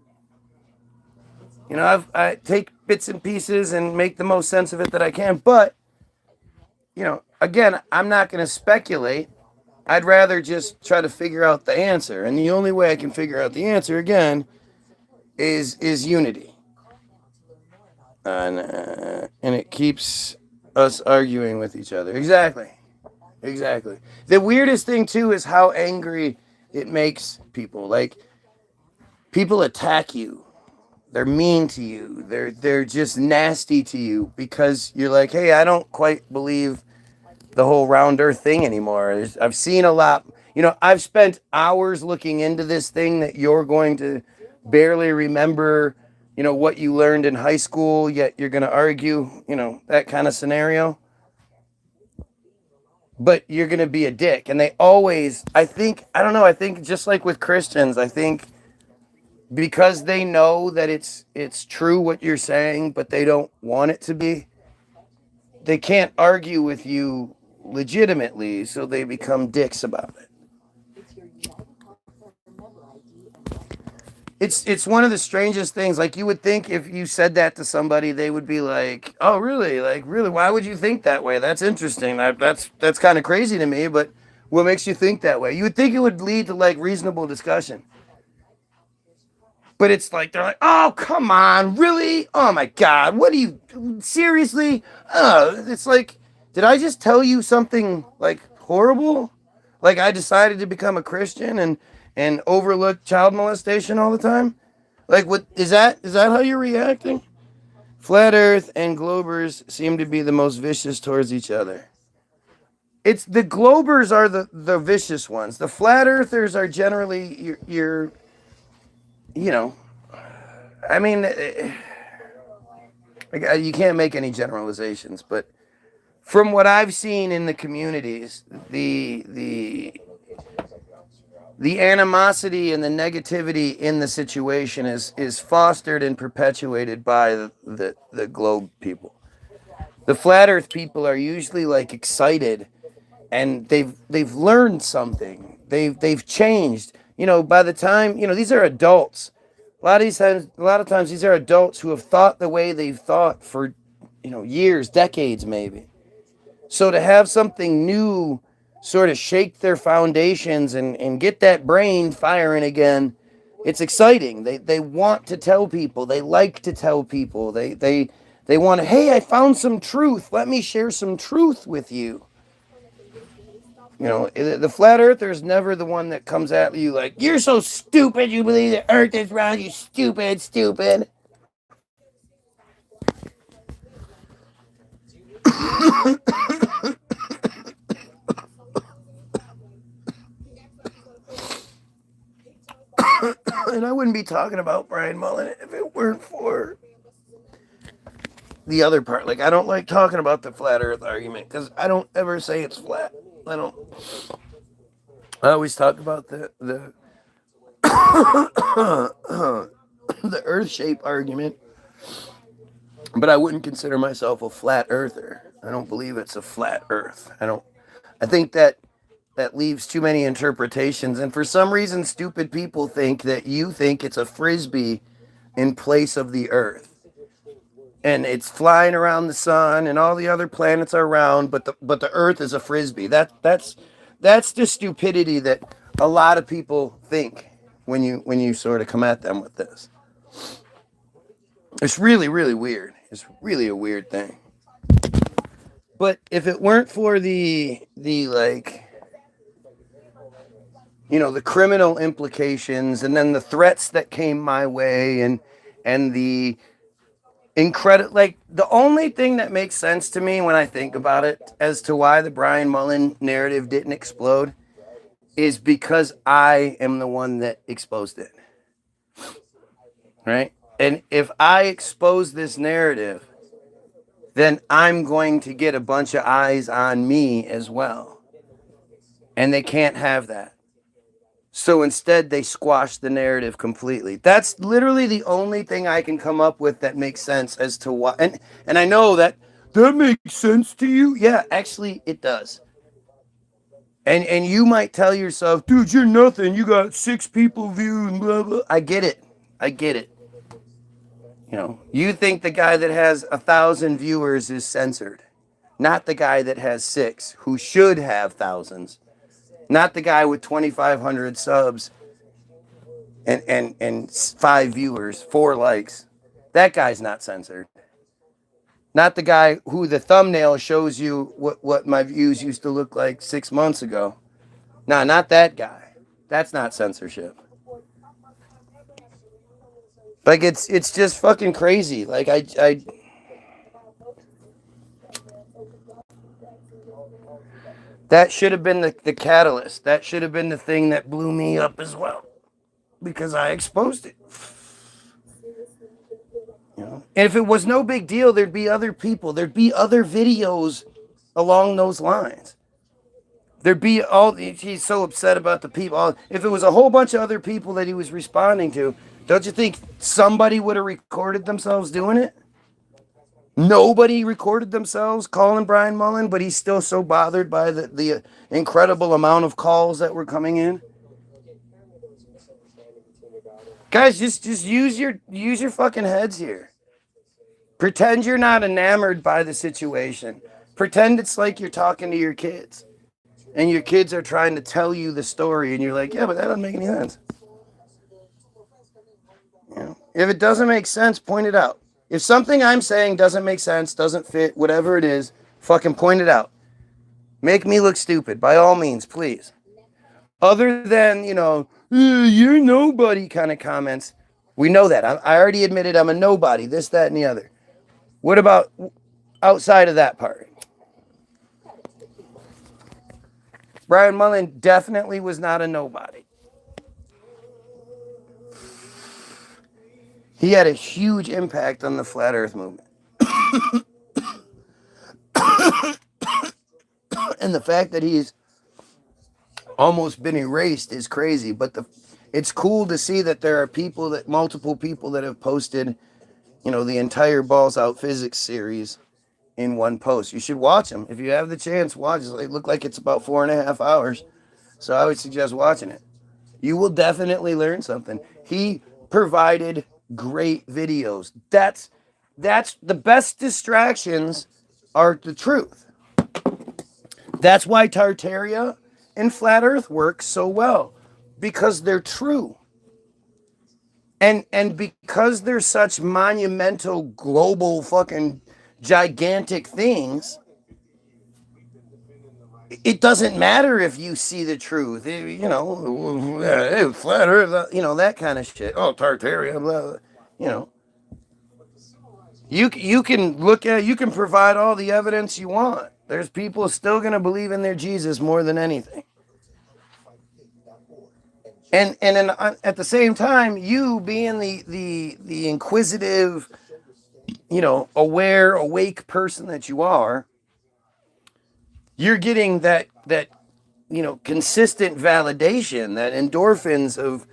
Speaker 1: You know, I take bits and pieces and make the most sense of it that I can. But, you know, again, I'm not going to speculate. I'd rather just try to figure out the answer. And the only way I can figure out the answer, again, is unity. And it keeps us arguing with each other. Exactly. The weirdest thing, too, is how angry it makes people. Like, people attack you. They're mean to you. They're just nasty to you because you're like, hey, I don't quite believe the whole round earth thing anymore. I've seen a lot. You know, I've spent hours looking into this thing that you're going to barely remember, you know, what you learned in high school, yet you're going to argue, you know, that kind of scenario. But you're going to be a dick. And they always, I think just like with Christians, I think because they know that it's true what you're saying, but they don't want it to be, they can't argue with you legitimately, so they become dicks about it. It's one of the strangest things. Like, you would think if you said that to somebody, they would be like, "Oh, really? Like, really? Why would you think that way? That's interesting. That's kind of crazy to me. But what makes you think that way?" You would think it would lead to like reasonable discussion. But it's like, they're like, "Oh, come on, really? Oh my God, what do you, seriously?" It's like, did I just tell you something like horrible? Like I decided to become a Christian and overlook child molestation all the time? Like, what is that? Is that how you're reacting? Flat Earth and Globers seem to be the most vicious towards each other. It's the Globers are the vicious ones. The Flat Earthers are generally your you know, I mean, you can't make any generalizations, but from what I've seen in the communities, the animosity and the negativity in the situation is fostered and perpetuated by the globe people. The flat earth people are usually like excited and they've learned something. They've changed. You know, by the time, you know, these are adults. A lot of times these are adults who have thought the way they've thought for, you know, years, decades maybe. So to have something new sort of shake their foundations and get that brain firing again, it's exciting. They want to tell people. They like to tell people. They want to, hey, I found some truth. Let me share some truth with you. You know, the flat earther's never the one that comes at you like, you're so stupid, you believe the earth is round, you stupid. And I wouldn't be talking about Brian Mullin if it weren't for the other part. Like, I don't like talking about the flat earth argument because I don't ever say it's flat. I always talk about the the earth shape argument, but I wouldn't consider myself a flat earther. I don't believe it's a flat earth. I think that leaves too many interpretations, and for some reason stupid people think that you think it's a frisbee in place of the earth. And it's flying around the sun and all the other planets are round, but the earth is a frisbee. That's the stupidity that a lot of people think when you sort of come at them with this. It's really, really weird. It's really a weird thing. But if it weren't for the like, you know, the criminal implications and then the threats that came my way and the incredible, like, the only thing that makes sense to me when I think about it as to why the Brian Mullin narrative didn't explode is because I am the one that exposed it. Right? And if I expose this narrative, then I'm going to get a bunch of eyes on me as well. And they can't have that. So instead, they squash the narrative completely. That's literally the only thing I can come up with that makes sense as to why. And I know that makes sense to you. Yeah, actually, it does. And you might tell yourself, dude, you're nothing. You got 6 people viewing, blah, blah. I get it. I get it. You know, you think the guy that has 1,000 viewers is censored, not the guy that has 6, who should have thousands, not the guy with 2,500 subs and 5 viewers, 4 likes. That guy's not censored. Not the guy who the thumbnail shows you what my views used to look like 6 months ago. Nah, not that guy. That's not censorship. Like, it's just fucking crazy. Like, I that should have been the catalyst. That should have been the thing that blew me up as well. Because I exposed it. You know? And if it was no big deal, there'd be other people. There'd be other videos along those lines. There'd be he's so upset about the people. If it was a whole bunch of other people that he was responding to, don't you think somebody would have recorded themselves doing it? Nobody recorded themselves calling Brian Mullin, but he's still so bothered by the incredible amount of calls that were coming in. Guys, just use your fucking heads here. Pretend you're not enamored by the situation. Pretend it's like you're talking to your kids. And your kids are trying to tell you the story, and you're like, yeah, but that doesn't make any sense. You know? If it doesn't make sense, point it out. If something I'm saying doesn't make sense, doesn't fit, whatever it is, fucking point it out. Make me look stupid, by all means, please. Other than, you know, you're nobody kind of comments. We know that. I already admitted I'm a nobody, this, that, and the other. What about outside of that part? Brian Mullin definitely was not a nobody. He had a huge impact on the flat earth movement. And the fact that he's almost been erased is crazy, but it's cool to see that there are multiple people that have posted, you know, the entire Balls Out Physics series in one post. You should watch them. If you have the chance, watch it. It look like it's about 4.5 hours. So I would suggest watching it. You will definitely learn something. He provided great videos. That's the best distractions are the truth. That's why Tartaria and Flat Earth work so well. Because they're true. And because they're such monumental, global, fucking gigantic things, it doesn't matter if you see the truth. You know, Flat Earth, you know, that kind of shit. Oh, Tartaria, blah, blah. You know. You can look at, you can provide all the evidence you want. There's people still going to believe in their Jesus more than anything. And at the same time, you being the inquisitive, you know, aware, awake person that you are, you're getting that you know, consistent validation, that endorphins of,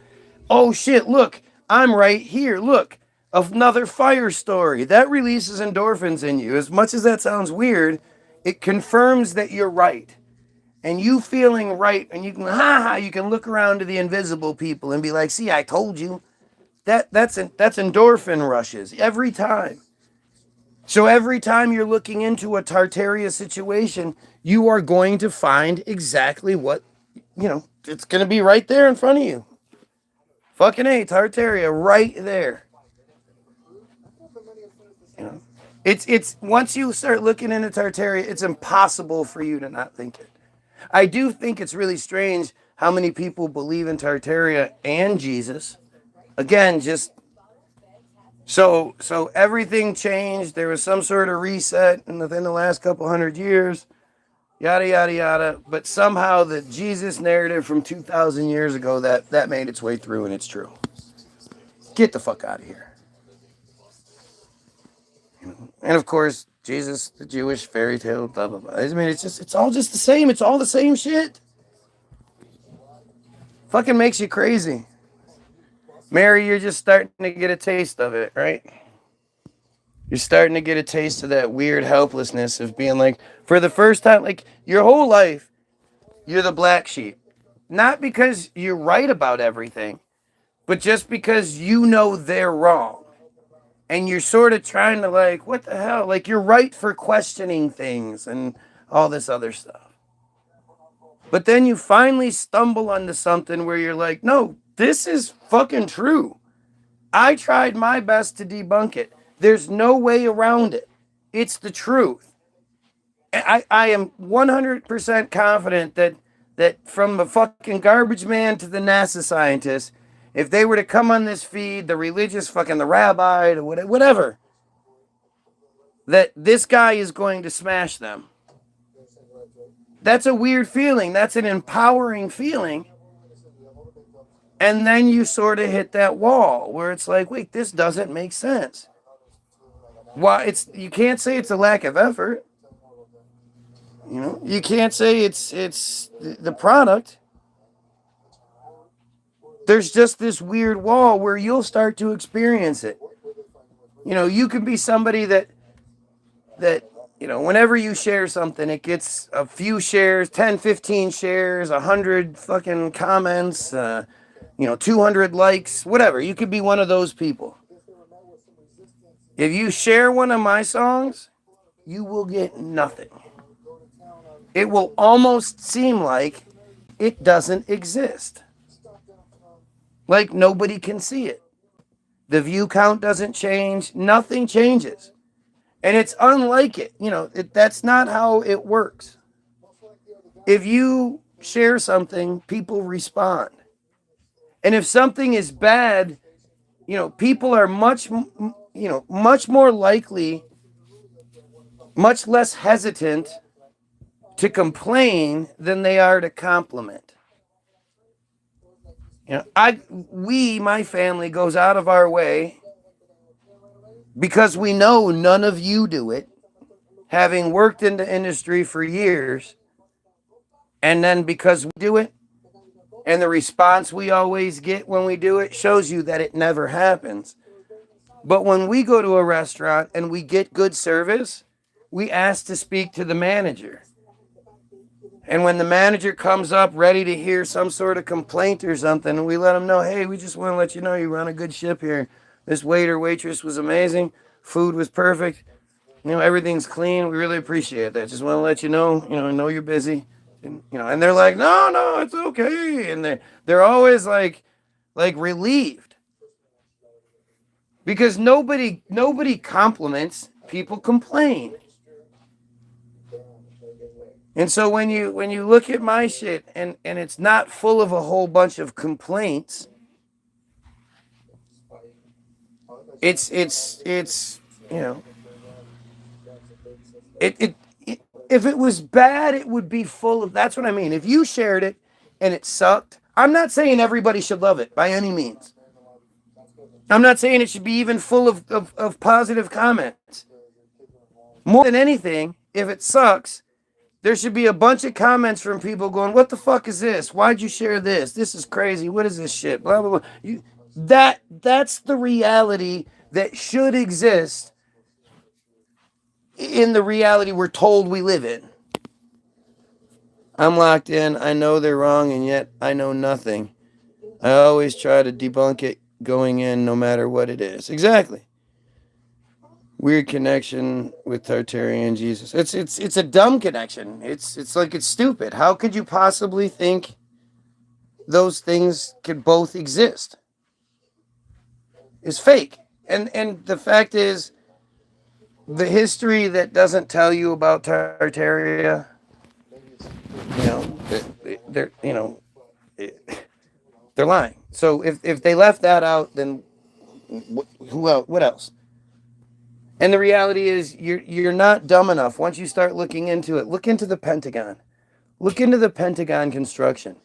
Speaker 1: oh shit, look, I'm right here. Look, another fire story. That releases endorphins in you. As much as that sounds weird, it confirms that you're right. And you feeling right, and you can you can look around to the invisible people and be like, see, I told you. That's endorphin rushes every time. So every time you're looking into a Tartaria situation, you are going to find exactly what, you know, it's going to be right there in front of you. Fucking A, Tartaria, right there. You know? It's once you start looking into Tartaria, it's impossible for you to not think it. I do think it's really strange how many people believe in Tartaria and Jesus. Again, just so everything changed. There was some sort of reset within the last couple hundred years. Yada yada yada. But somehow the Jesus narrative from 2,000 years ago that made its way through, and it's true. Get the fuck out of here. And of course, Jesus, the Jewish fairy tale, blah blah blah. I mean, it's all just the same. It's all the same shit. Fucking makes you crazy. Mary, you're just starting to get a taste of it, right? You're starting to get a taste of that weird helplessness of being like, for the first time, like your whole life, you're the black sheep. Not because you're right about everything, but just because you know they're wrong. And you're sort of trying to like, what the hell? Like you're right for questioning things and all this other stuff. But then you finally stumble onto something where you're like, no, this is fucking true. I tried my best to debunk it. There's no way around it. It's the truth. I am 100% confident that from the fucking garbage man to the NASA scientist, if they were to come on this feed, the religious fucking the rabbi, or whatever, that this guy is going to smash them. That's a weird feeling. That's an empowering feeling. And then you sort of hit that wall where it's like, wait, this doesn't make sense. Why you can't say it's a lack of effort. You know, you can't say it's the product. There's just this weird wall where you'll start to experience it. You know, you could be somebody that you know, whenever you share something, it gets a few shares, 10, 15 shares, 100 fucking comments, 200 likes, whatever. You could be one of those people. If you share one of my songs, you will get nothing. It will almost seem like it doesn't exist. Like nobody can see it. The view count doesn't change. Nothing changes. And it's unlike it. You know, that's not how it works. If you share something, people respond. And if something is bad, you know, people are much more likely, much less hesitant to complain than they are to compliment. You know, my family goes out of our way because we know none of you do it, having worked in the industry for years, and then because we do it, and the response we always get when we do it shows you that it never happens. But when we go to a restaurant and we get good service, we ask to speak to the manager. And when the manager comes up ready to hear some sort of complaint or something, we let them know, hey, we just want to let you know you run a good ship here. This waitress was amazing. Food was perfect. You know, everything's clean. We really appreciate that. Just want to let you know, I know you're busy. And, and they're like, no, it's okay. And they're always like relieved. Because nobody compliments, people complain. And so when you look at my shit and it's not full of a whole bunch of complaints, it's if it was bad, it would be full of, that's what I mean. If you shared it and it sucked, I'm not saying everybody should love it by any means. I'm not saying it should be even full of positive comments. More than anything, if it sucks, there should be a bunch of comments from people going, what the fuck is this? Why'd you share this? This is crazy. What is this shit? Blah, blah, blah. That's the reality that should exist in the reality we're told we live in. I'm locked in. I know they're wrong, and yet I know nothing. I always try to debunk it going in no matter what it is. Exactly. Weird connection with Tartarian Jesus. It's a dumb connection. It's like it's stupid. How could you possibly think those things could both exist? It's fake. And the fact is, the history that doesn't tell you about Tartaria, you know, they're you know, they're lying. So if they left that out, then who else? What else? And the reality is, you're not dumb enough. Once you start looking into it, look into the Pentagon. Look into the Pentagon construction.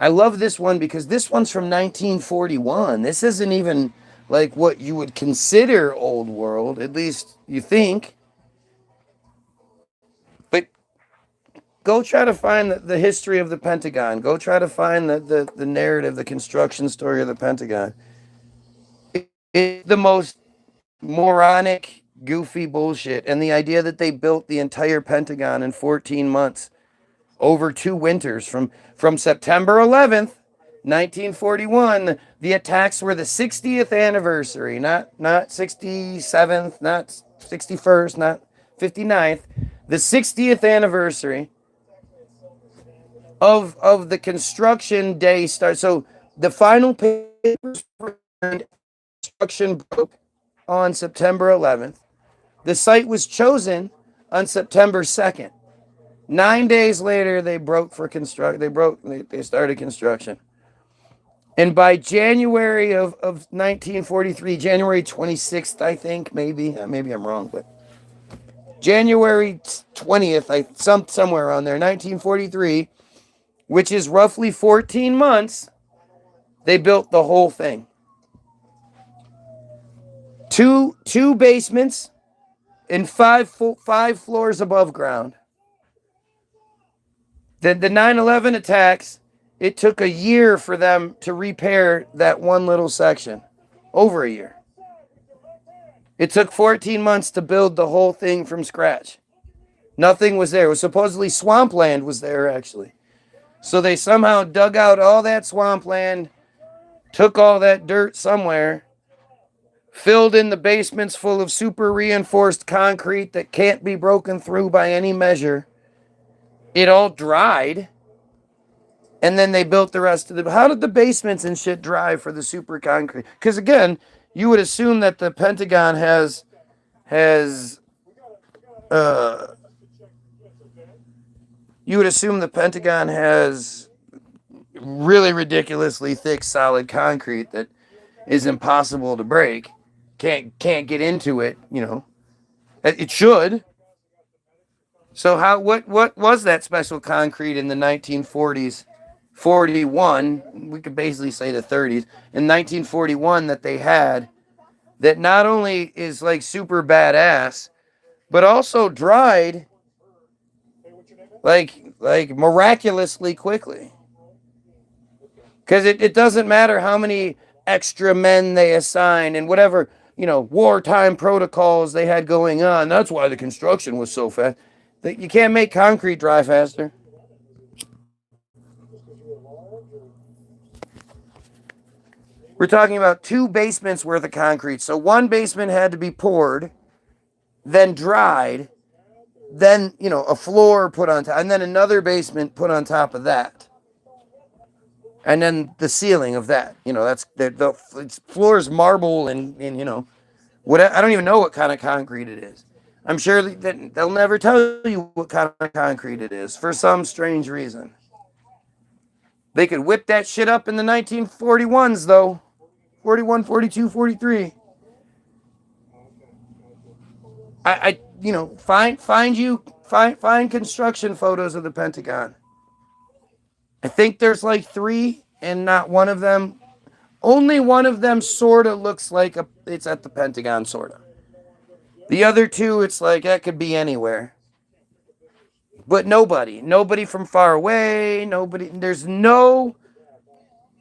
Speaker 1: I love this one because this one's from 1941. This isn't even like what you would consider old world, at least you think. But go try to find the history of the Pentagon. Go try to find the narrative, the construction story of the Pentagon. It's the most moronic, goofy bullshit. And the idea that they built the entire Pentagon in 14 months over 2 winters from September 11th, 1941, the attacks were the 60th anniversary, not 67th, not 61st, not 59th, the 60th anniversary of the construction day start. So the final papers were turned, construction broke on September 11th. The site was chosen on September 2nd. 9 days later, they broke for construct. They started construction. And by January of 1943, January 26th, I think, maybe I'm wrong, but January 20th, somewhere around there, 1943, which is roughly 14 months, they built the whole thing. Two basements and five floors above ground. The 9/11 attacks, it took a year for them to repair that one little section. Over a year. It took 14 months to build the whole thing from scratch. Nothing was there. It was supposedly swampland was there, actually. So they somehow dug out all that swampland, took all that dirt somewhere, filled in the basements full of super reinforced concrete that can't be broken through by any measure. It all dried. And then they built the rest of the... How did the basements and shit dry for the super concrete? Because again, you would assume that the Pentagon has really ridiculously thick, solid concrete that is impossible to break. Can't get into it, you know. It should. So what was that special concrete in the 1940s? 41, we could basically say the 30s, in 1941 that they had that not only is like super badass, but also dried like miraculously quickly. Because it doesn't matter how many extra men they assign and whatever, you know, wartime protocols they had going on. That's why the construction was so fast. You can't make concrete dry faster. We're talking about 2 basements worth of concrete. So one basement had to be poured, then dried, then, you know, a floor put on top, and then another basement put on top of that. And then the ceiling of that. You know, that's the floor's marble and you know, what I don't even know what kind of concrete it is. I'm sure that they'll never tell you what kind of concrete it is for some strange reason. They could whip that shit up in the 1941s, though. 41, 42, 43. I you know, find construction photos of the Pentagon. I think there's like 3, and not one of them, only one of them sort of looks like it's at the Pentagon, sort of. The other 2, it's like that could be anywhere. But nobody from far away, there's no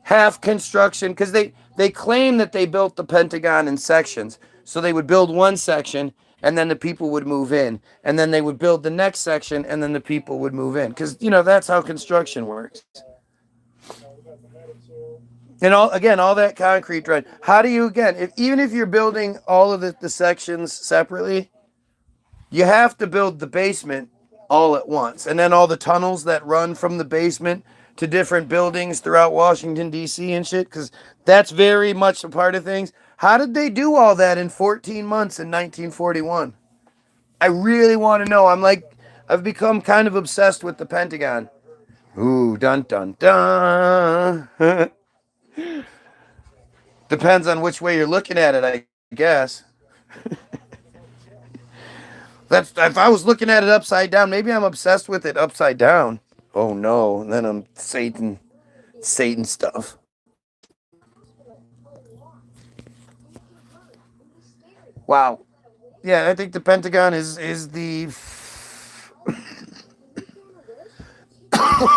Speaker 1: half construction, because they claim that they built the Pentagon in sections. So they would build one section, and then the people would move in. And then they would build the next section, and then the people would move in. Because, you know, that's how construction works. And all that concrete dried. How do you, again, even if you're building all of the sections separately, you have to build the basement all at once. And then all the tunnels that run from the basement to different buildings throughout Washington, D.C. and shit, because that's very much a part of things. How did they do all that in 14 months in 1941? I really want to know. I've become kind of obsessed with the Pentagon. Ooh, dun dun dun. Depends on which way you're looking at it, I guess. That's if I was looking at it upside down, maybe I'm obsessed with it upside down. Oh no, and then I'm Satan stuff. Wow. Yeah, I think the Pentagon is the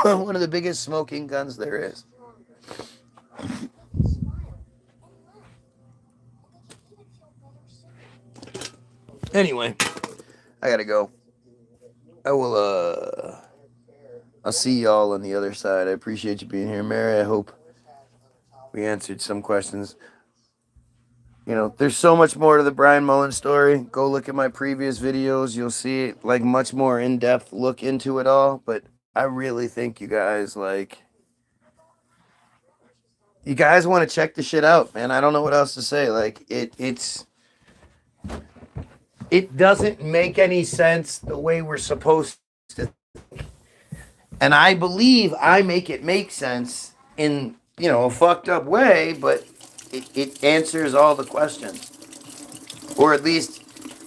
Speaker 1: one of the biggest smoking guns there is. Anyway, I gotta go. I will I'll see y'all on the other side. I appreciate you being here, Mary. I hope we answered some questions. You know, there's so much more to the Brian Mullin story. Go look at my previous videos. You'll see like much more in-depth look into it all. But I really think you guys want to check the shit out, man. I don't know what else to say. Like it doesn't make any sense the way we're supposed to. And I believe I make it make sense in, a fucked up way, but it answers all the questions. Or at least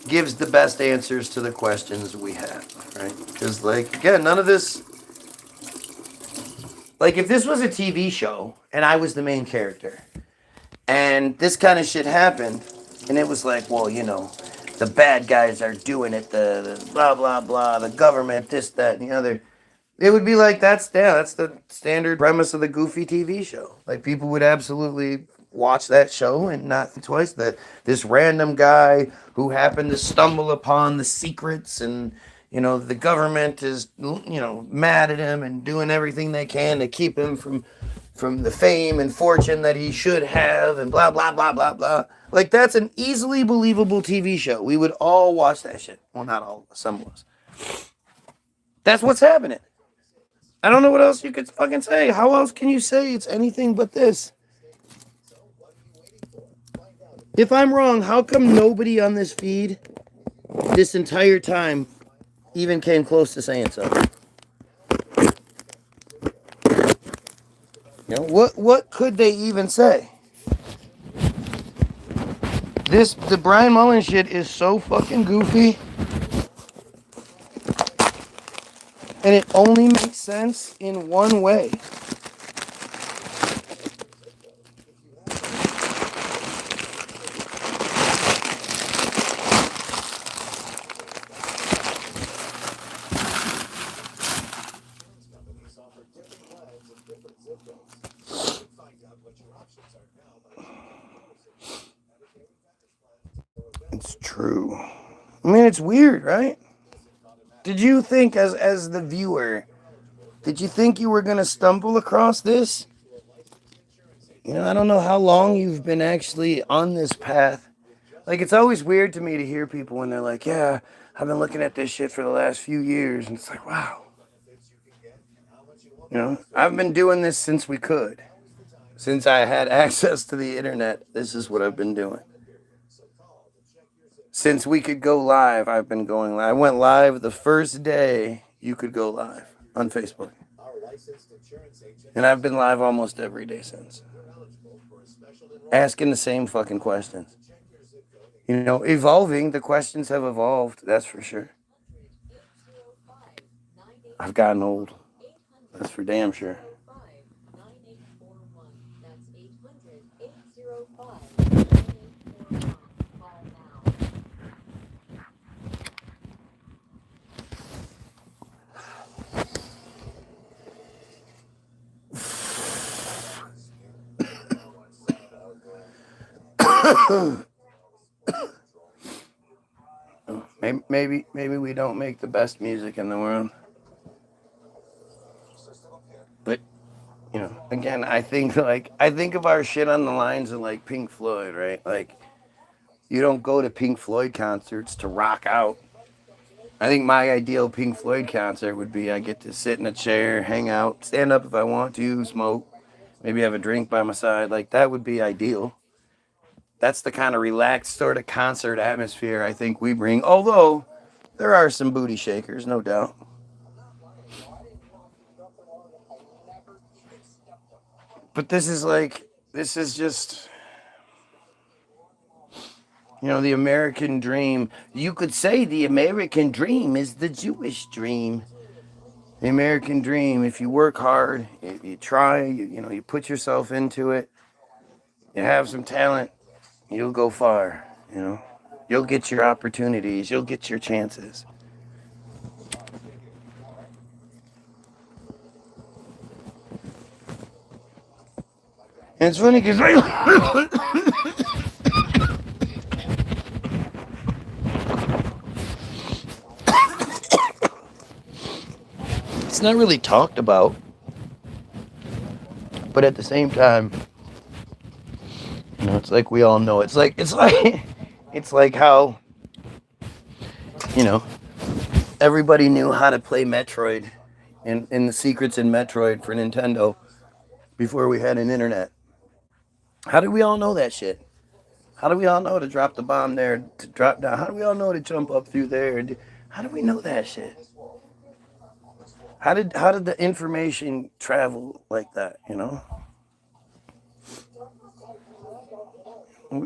Speaker 1: gives the best answers to the questions we have, right? Because, again, none of this. Like, if this was a TV show and I was the main character and this kind of shit happened and it was like, well, the bad guys are doing it, the blah, blah, blah, the government, this, that, and the other. It would be like, that's the standard premise of the goofy TV show. Like, people would absolutely watch that show and not think twice that this random guy who happened to stumble upon the secrets and, the government is, mad at him and doing everything they can to keep him from the fame and fortune that he should have and blah, blah, blah, blah, blah. Like, that's an easily believable TV show. We would all watch that shit. Well, not all of us, some of us. That's what's happening. I don't know what else you could fucking say. How else can you say it's anything but this? If I'm wrong, how come nobody on this feed this entire time even came close to saying so? What could they even say? The Brian Mullin shit is so fucking goofy. And it only makes sense in one way. It's true. I mean, it's weird, right? Did you think, as the viewer, did you think you were going to stumble across this? I don't know how long you've been actually on this path. Like, it's always weird to me to hear people when they're like, yeah, I've been looking at this shit for the last few years. And it's like, wow. I've been doing this since we could. Since I had access to the internet, this is what I've been doing. Since we could go live, I've been going live. I went live the first day you could go live on Facebook. And I've been live almost every day since. Asking the same fucking questions. Evolving. The questions have evolved, that's for sure. I've gotten old. That's for damn sure. Maybe we don't make the best music in the world. But again, I think of our shit on the lines of like Pink Floyd, right? Like, you don't go to Pink Floyd concerts to rock out. I think my ideal Pink Floyd concert would be I get to sit in a chair, hang out, stand up if I want to, smoke, maybe have a drink by my side. Like, that would be ideal. That's the kind of relaxed sort of concert atmosphere I think we bring. Although, There are some booty shakers, no doubt. But this is just, the American dream. You could say the American dream is the Jewish dream. The American dream, if you work hard, if you try, you put yourself into it, you have some talent, you'll go far, You'll get your opportunities, you'll get your chances. And it's funny because it's not really talked about, but at the same time, it's like we all know. It's like it's like how everybody knew how to play Metroid and the secrets in Metroid for Nintendo before we had an internet. How do we all know that shit? How do we all know to drop the bomb there, to drop down? How do we all know to jump up through there? How do we know that shit? How did the information travel like that?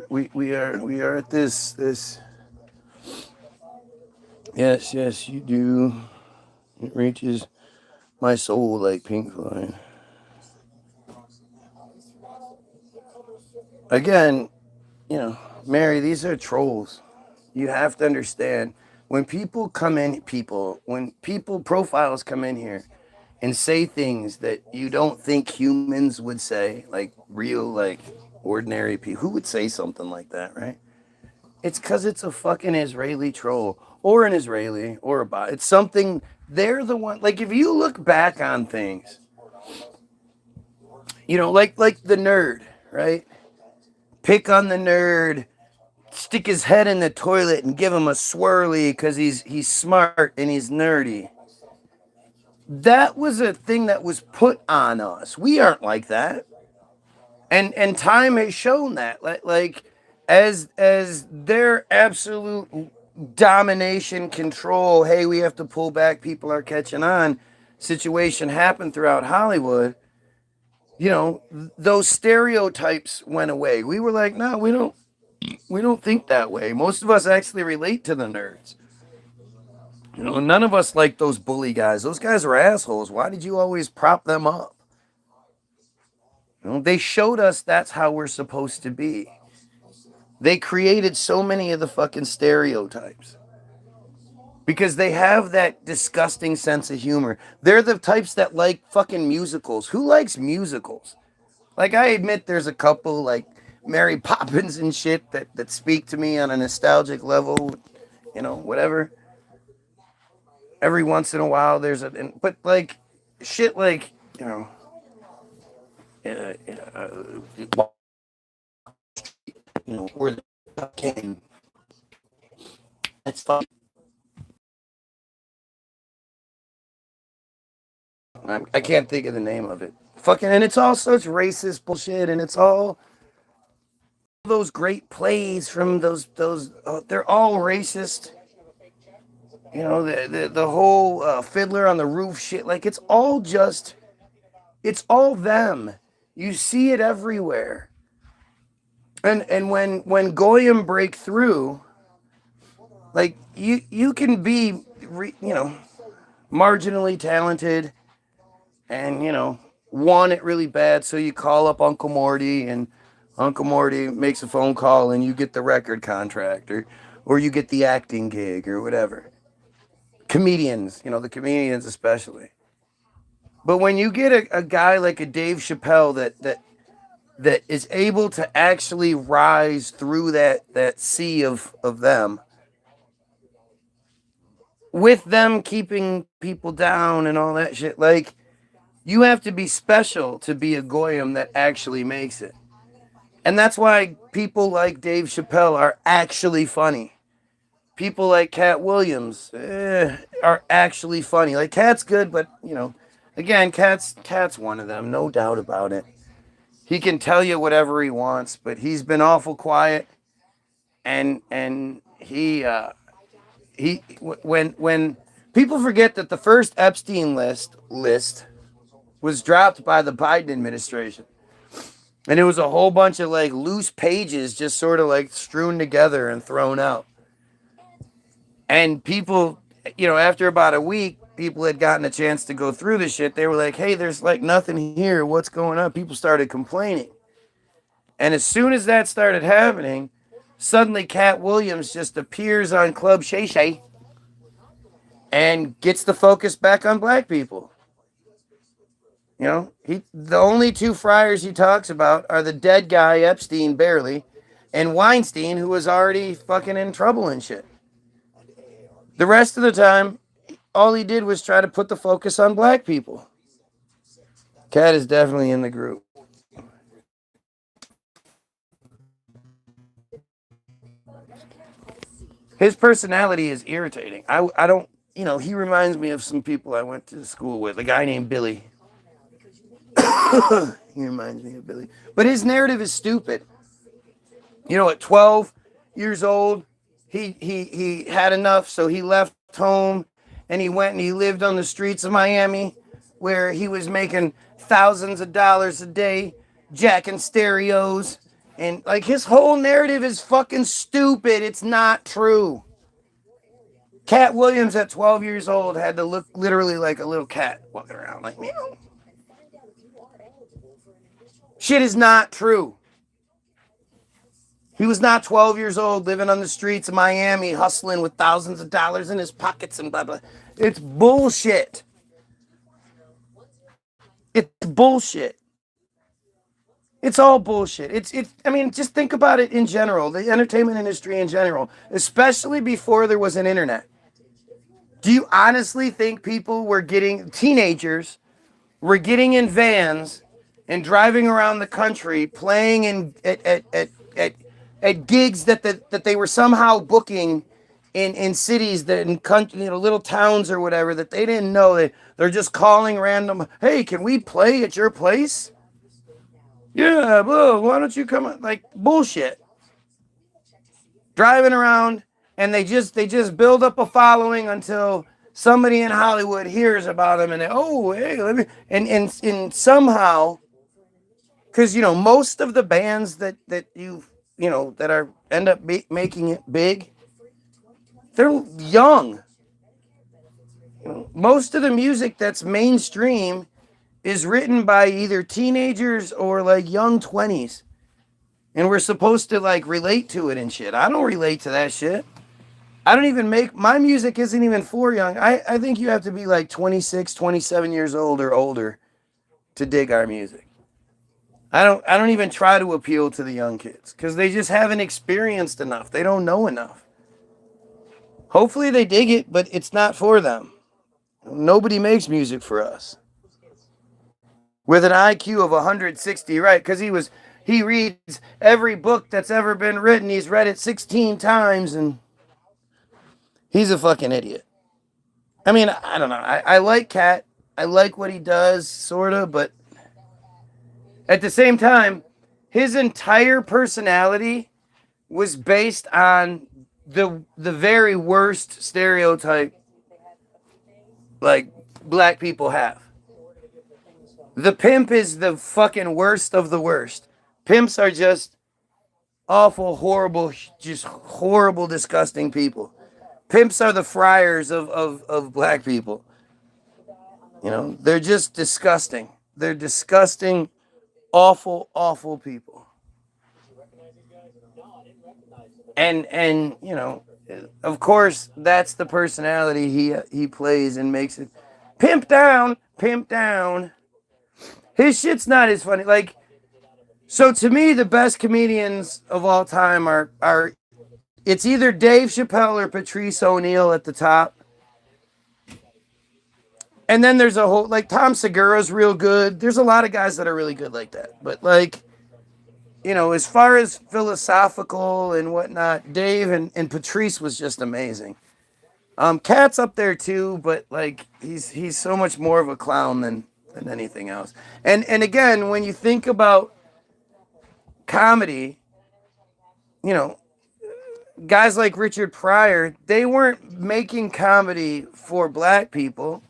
Speaker 1: We are at this. Yes, you do. It reaches my soul like Pink Floyd. Again, Mary, these are trolls. You have to understand when people profiles come in here and say things that you don't think humans would say, like real, like ordinary people, who would say something like that, right? It's because it's a fucking Israeli troll or an Israeli or a bot. It's something, they're the one, like if you look back on things, like the nerd, right? Pick on the nerd, stick his head in the toilet and give him a swirly because he's smart and he's nerdy. That was a thing that was put on us. We aren't like that. And time has shown that. Like as their absolute domination, control, hey, we have to pull back, people are catching on, situation happened throughout Hollywood. Those stereotypes went away. We were like, no, we don't think that way. Most of us actually relate to the nerds. None of us like those bully guys. Those guys are assholes. Why did you always prop them up? They showed us that's how we're supposed to be. They created so many of the fucking stereotypes because they have that disgusting sense of humor. They're the types that like fucking musicals. Who likes musicals? Like, I admit there's a couple like Mary Poppins and shit that speak to me on a nostalgic level, whatever. Every once in a while but like shit like, where the duck came. That's fun. I can't think of the name of it. Fucking, and it's all such racist bullshit, and it's all those great plays from those. They're all racist. The whole Fiddler on the Roof shit. Like it's all them. You see it everywhere. And when Goyim break through, like you can be marginally talented and want it really bad, so you call up Uncle Morty and Uncle Morty makes a phone call and you get the record contract or you get the acting gig or whatever. Comedians, the comedians especially. But when you get a guy like a Dave Chappelle that is able to actually rise through that sea of them, with them keeping people down and all that shit, like, you have to be special to be a Goyim that actually makes it. And that's why people like Dave Chappelle are actually funny. People like Cat Williams are actually funny. Like, Cat's good, but, again, Cat's one of them, no doubt about it. He can tell you whatever he wants, but he's been awful quiet, and he when people forget that the first Epstein list was dropped by the Biden administration. And it was a whole bunch of like loose pages just sort of like strewn together and thrown out. And people, after about a week, people had gotten a chance to go through the shit. They were like, hey, there's like nothing here. What's going on? People started complaining. And as soon as that started happening, suddenly Cat Williams just appears on Club Shay Shay and gets the focus back on black people. The only two friars he talks about are the dead guy, Epstein, barely, and Weinstein, who was already fucking in trouble and shit. The rest of the time, all he did was try to put the focus on black people. Cat is definitely in the group. His personality is irritating. I don't, he reminds me of some people I went to school with. A guy named Billy. He reminds me of Billy. But his narrative is stupid. At 12 years old, he had enough, so he left home and he went and he lived on the streets of Miami where he was making thousands of dollars a day, jacking stereos. And like his whole narrative is fucking stupid. It's not true. Cat Williams at 12 years old had to look literally like a little cat walking around like meow. Shit is not true. He was not 12 years old living on the streets of Miami hustling with thousands of dollars in his pockets and blah, blah. It's bullshit. It's bullshit. It's all bullshit. Just think about it in general, the entertainment industry in general, especially before there was an internet. Do you honestly think teenagers were getting in vans and driving around the country playing at gigs that they were somehow booking in cities that in country, little towns or whatever that they didn't know? They're just calling random, hey, can we play at your place? Yeah, well, why don't you come on? Like bullshit. Driving around and they just build up a following until somebody in Hollywood hears about them and hey, let me and somehow, because most of the bands that end up making it big, they're young. Most of the music that's mainstream is written by either teenagers or like young 20s. And we're supposed to like relate to it and shit. I don't relate to that shit. My music isn't even for young. I think you have to be like 26, 27 years old or older to dig our music. I don't even try to appeal to the young kids because they just haven't experienced enough. They don't know enough. Hopefully they dig it, but it's not for them. Nobody makes music for us. With an IQ of 160, right? Because he reads every book that's ever been written. He's read it 16 times and he's a fucking idiot. I don't know. I like Cat. I like what he does, sort of, but at the same time, his entire personality was based on the very worst stereotype like black people have. The pimp is the fucking worst of the worst. Pimps are just awful, horrible, disgusting people. Pimps are the friars of black people. They're just disgusting. They're disgusting, awful people. And of course, that's the personality he plays and makes it. Pimp down. His shit's not as funny. Like, so to me, the best comedians of all time are it's either Dave Chappelle or Patrice O'Neal at the top. And then there's a whole, like, Tom Segura's real good. There's a lot of guys that are really good like that. But, like, as far as philosophical and whatnot, Dave and Patrice was just amazing. Cat's up there too, but, like, he's so much more of a clown than anything else. And again, when you think about comedy, guys like Richard Pryor, they weren't making comedy for black people.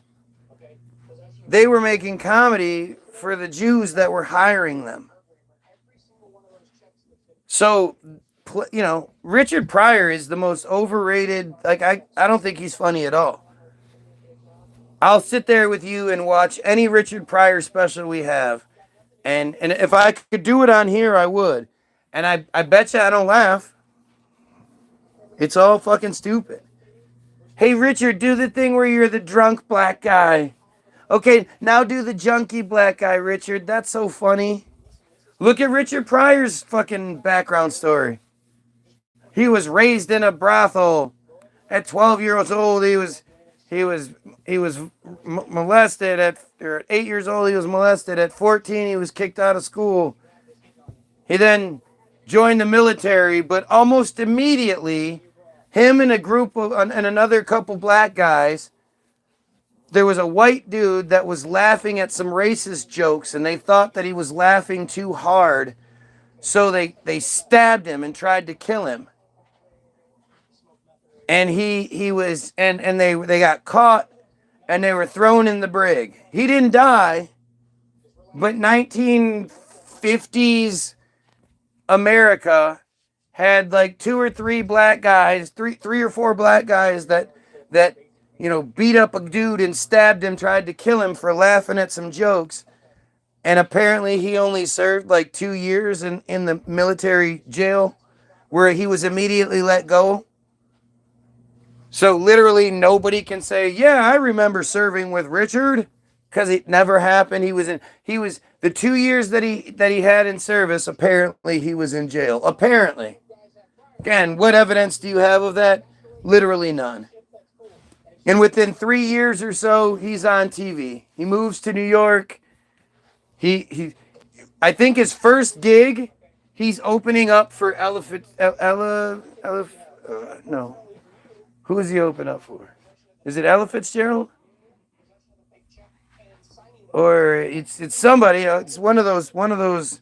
Speaker 1: They were making comedy for the Jews that were hiring them. So, you know, Richard Pryor is the most overrated. Like, I don't think he's funny at all. I'll sit there with you and watch any Richard Pryor special we have. And if I could do it on here, I would. And I bet you I don't laugh. It's all fucking stupid. Hey, Richard, do the thing where you're the drunk black guy. Okay, now do the junkie black guy, Richard. That's so funny. Look at Richard Pryor's fucking background story. He was raised in a brothel. At 12 years old, he was molested. At 8 years old, he was molested. At 14, he was kicked out of school. He then joined the military, but almost immediately, him and a group of and another couple black guys, there was a white dude that was laughing at some racist jokes, and they thought that he was laughing too hard, so they stabbed him and tried to kill him. And he was and they got caught and they were thrown in the brig. He didn't die, but 1950s America had like 2 or 3 black guys, three or four black guys that you know beat up a dude and stabbed him, tried to kill him for laughing at some jokes. And apparently he only served like 2 years in the military jail where he was immediately let go. So literally nobody can say, yeah, I remember serving with Richard, because it never happened. He was the 2 years that he had in service, apparently he was in jail. Apparently. Again, what evidence do you have of that? Literally none. And within 3 years or so, he's on TV. He moves to New York. I think his first gig, he's opening up for no. Who is he open up for? Is it Ella Fitzgerald? Or it's somebody. It's one of those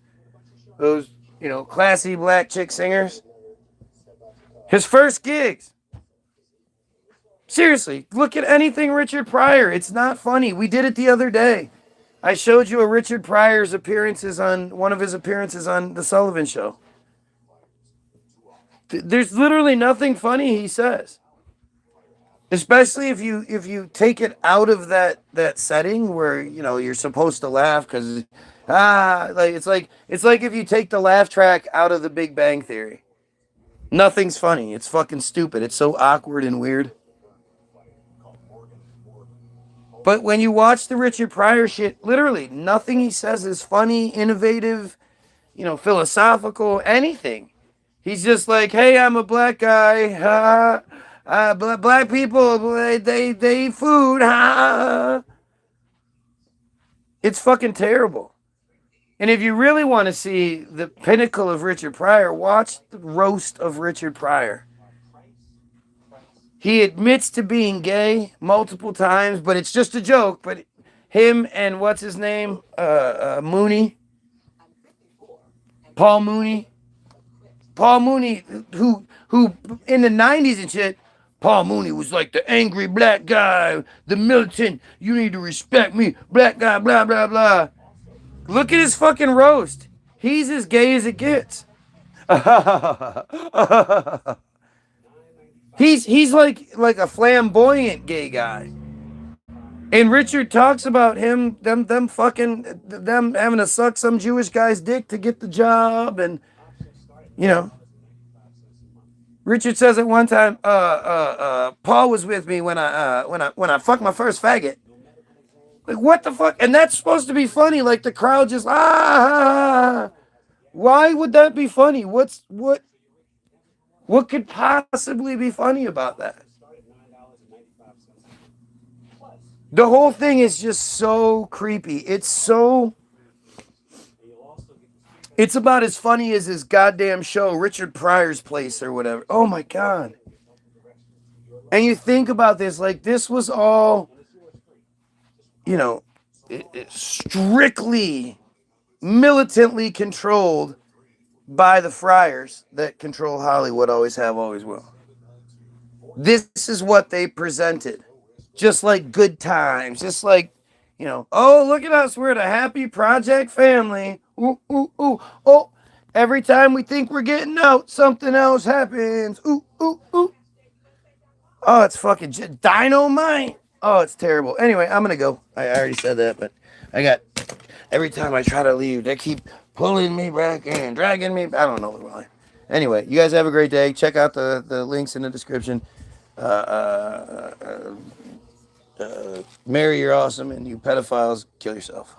Speaker 1: you know, classy black chick singers. His first gigs. Seriously, look at anything Richard Pryor. It's not funny. We did it the other day. I showed you a Richard Pryor's one of his appearances on The Sullivan Show. There's literally nothing funny he says. Especially if you take it out of that setting where, you know, you're supposed to laugh because it's like if you take the laugh track out of The Big Bang Theory. Nothing's funny. It's fucking stupid. It's so awkward and weird. But when you watch the Richard Pryor shit, literally nothing he says is funny, innovative, you know, philosophical, anything. He's just like, hey, I'm a black guy. Black people, they eat food. It's fucking terrible. And if you really want to see the pinnacle of Richard Pryor, watch the roast of Richard Pryor. He admits to being gay multiple times, but it's just a joke. But him and what's his name? Mooney. Paul Mooney. Paul Mooney, who in the 90s and shit, Paul Mooney was like the angry black guy, the militant, you need to respect me, black guy, blah, blah, blah. Look at his fucking roast. He's as gay as it gets. He's like a flamboyant gay guy. And Richard talks about them having to suck some Jewish guy's dick to get the job, and you know. Richard says at one time, Paul was with me when I fucked my first faggot. Like, what the fuck? And that's supposed to be funny. Like, the crowd just, Why would that be funny? What could possibly be funny about that? The whole thing is just so creepy. It's about as funny as his goddamn show, Richard Pryor's Place or whatever. Oh my God. And you think about this, like, this was all, you know, strictly militantly controlled by the friars that control Hollywood, always have, always will. This is what they presented. Just like Good Times, just like, oh, look at us, we're the happy project family. Ooh, ooh, ooh. Oh, every time we think we're getting out, something else happens. Ooh, ooh, ooh. Oh, it's fucking dynamite. Oh, it's terrible. Anyway, I'm gonna go. I already said that, but every time I try to leave, they keep pulling me back in, dragging me. I don't know why. Anyway, you guys have a great day. Check out the links in the description. Mary, you're awesome, and you pedophiles, kill yourself.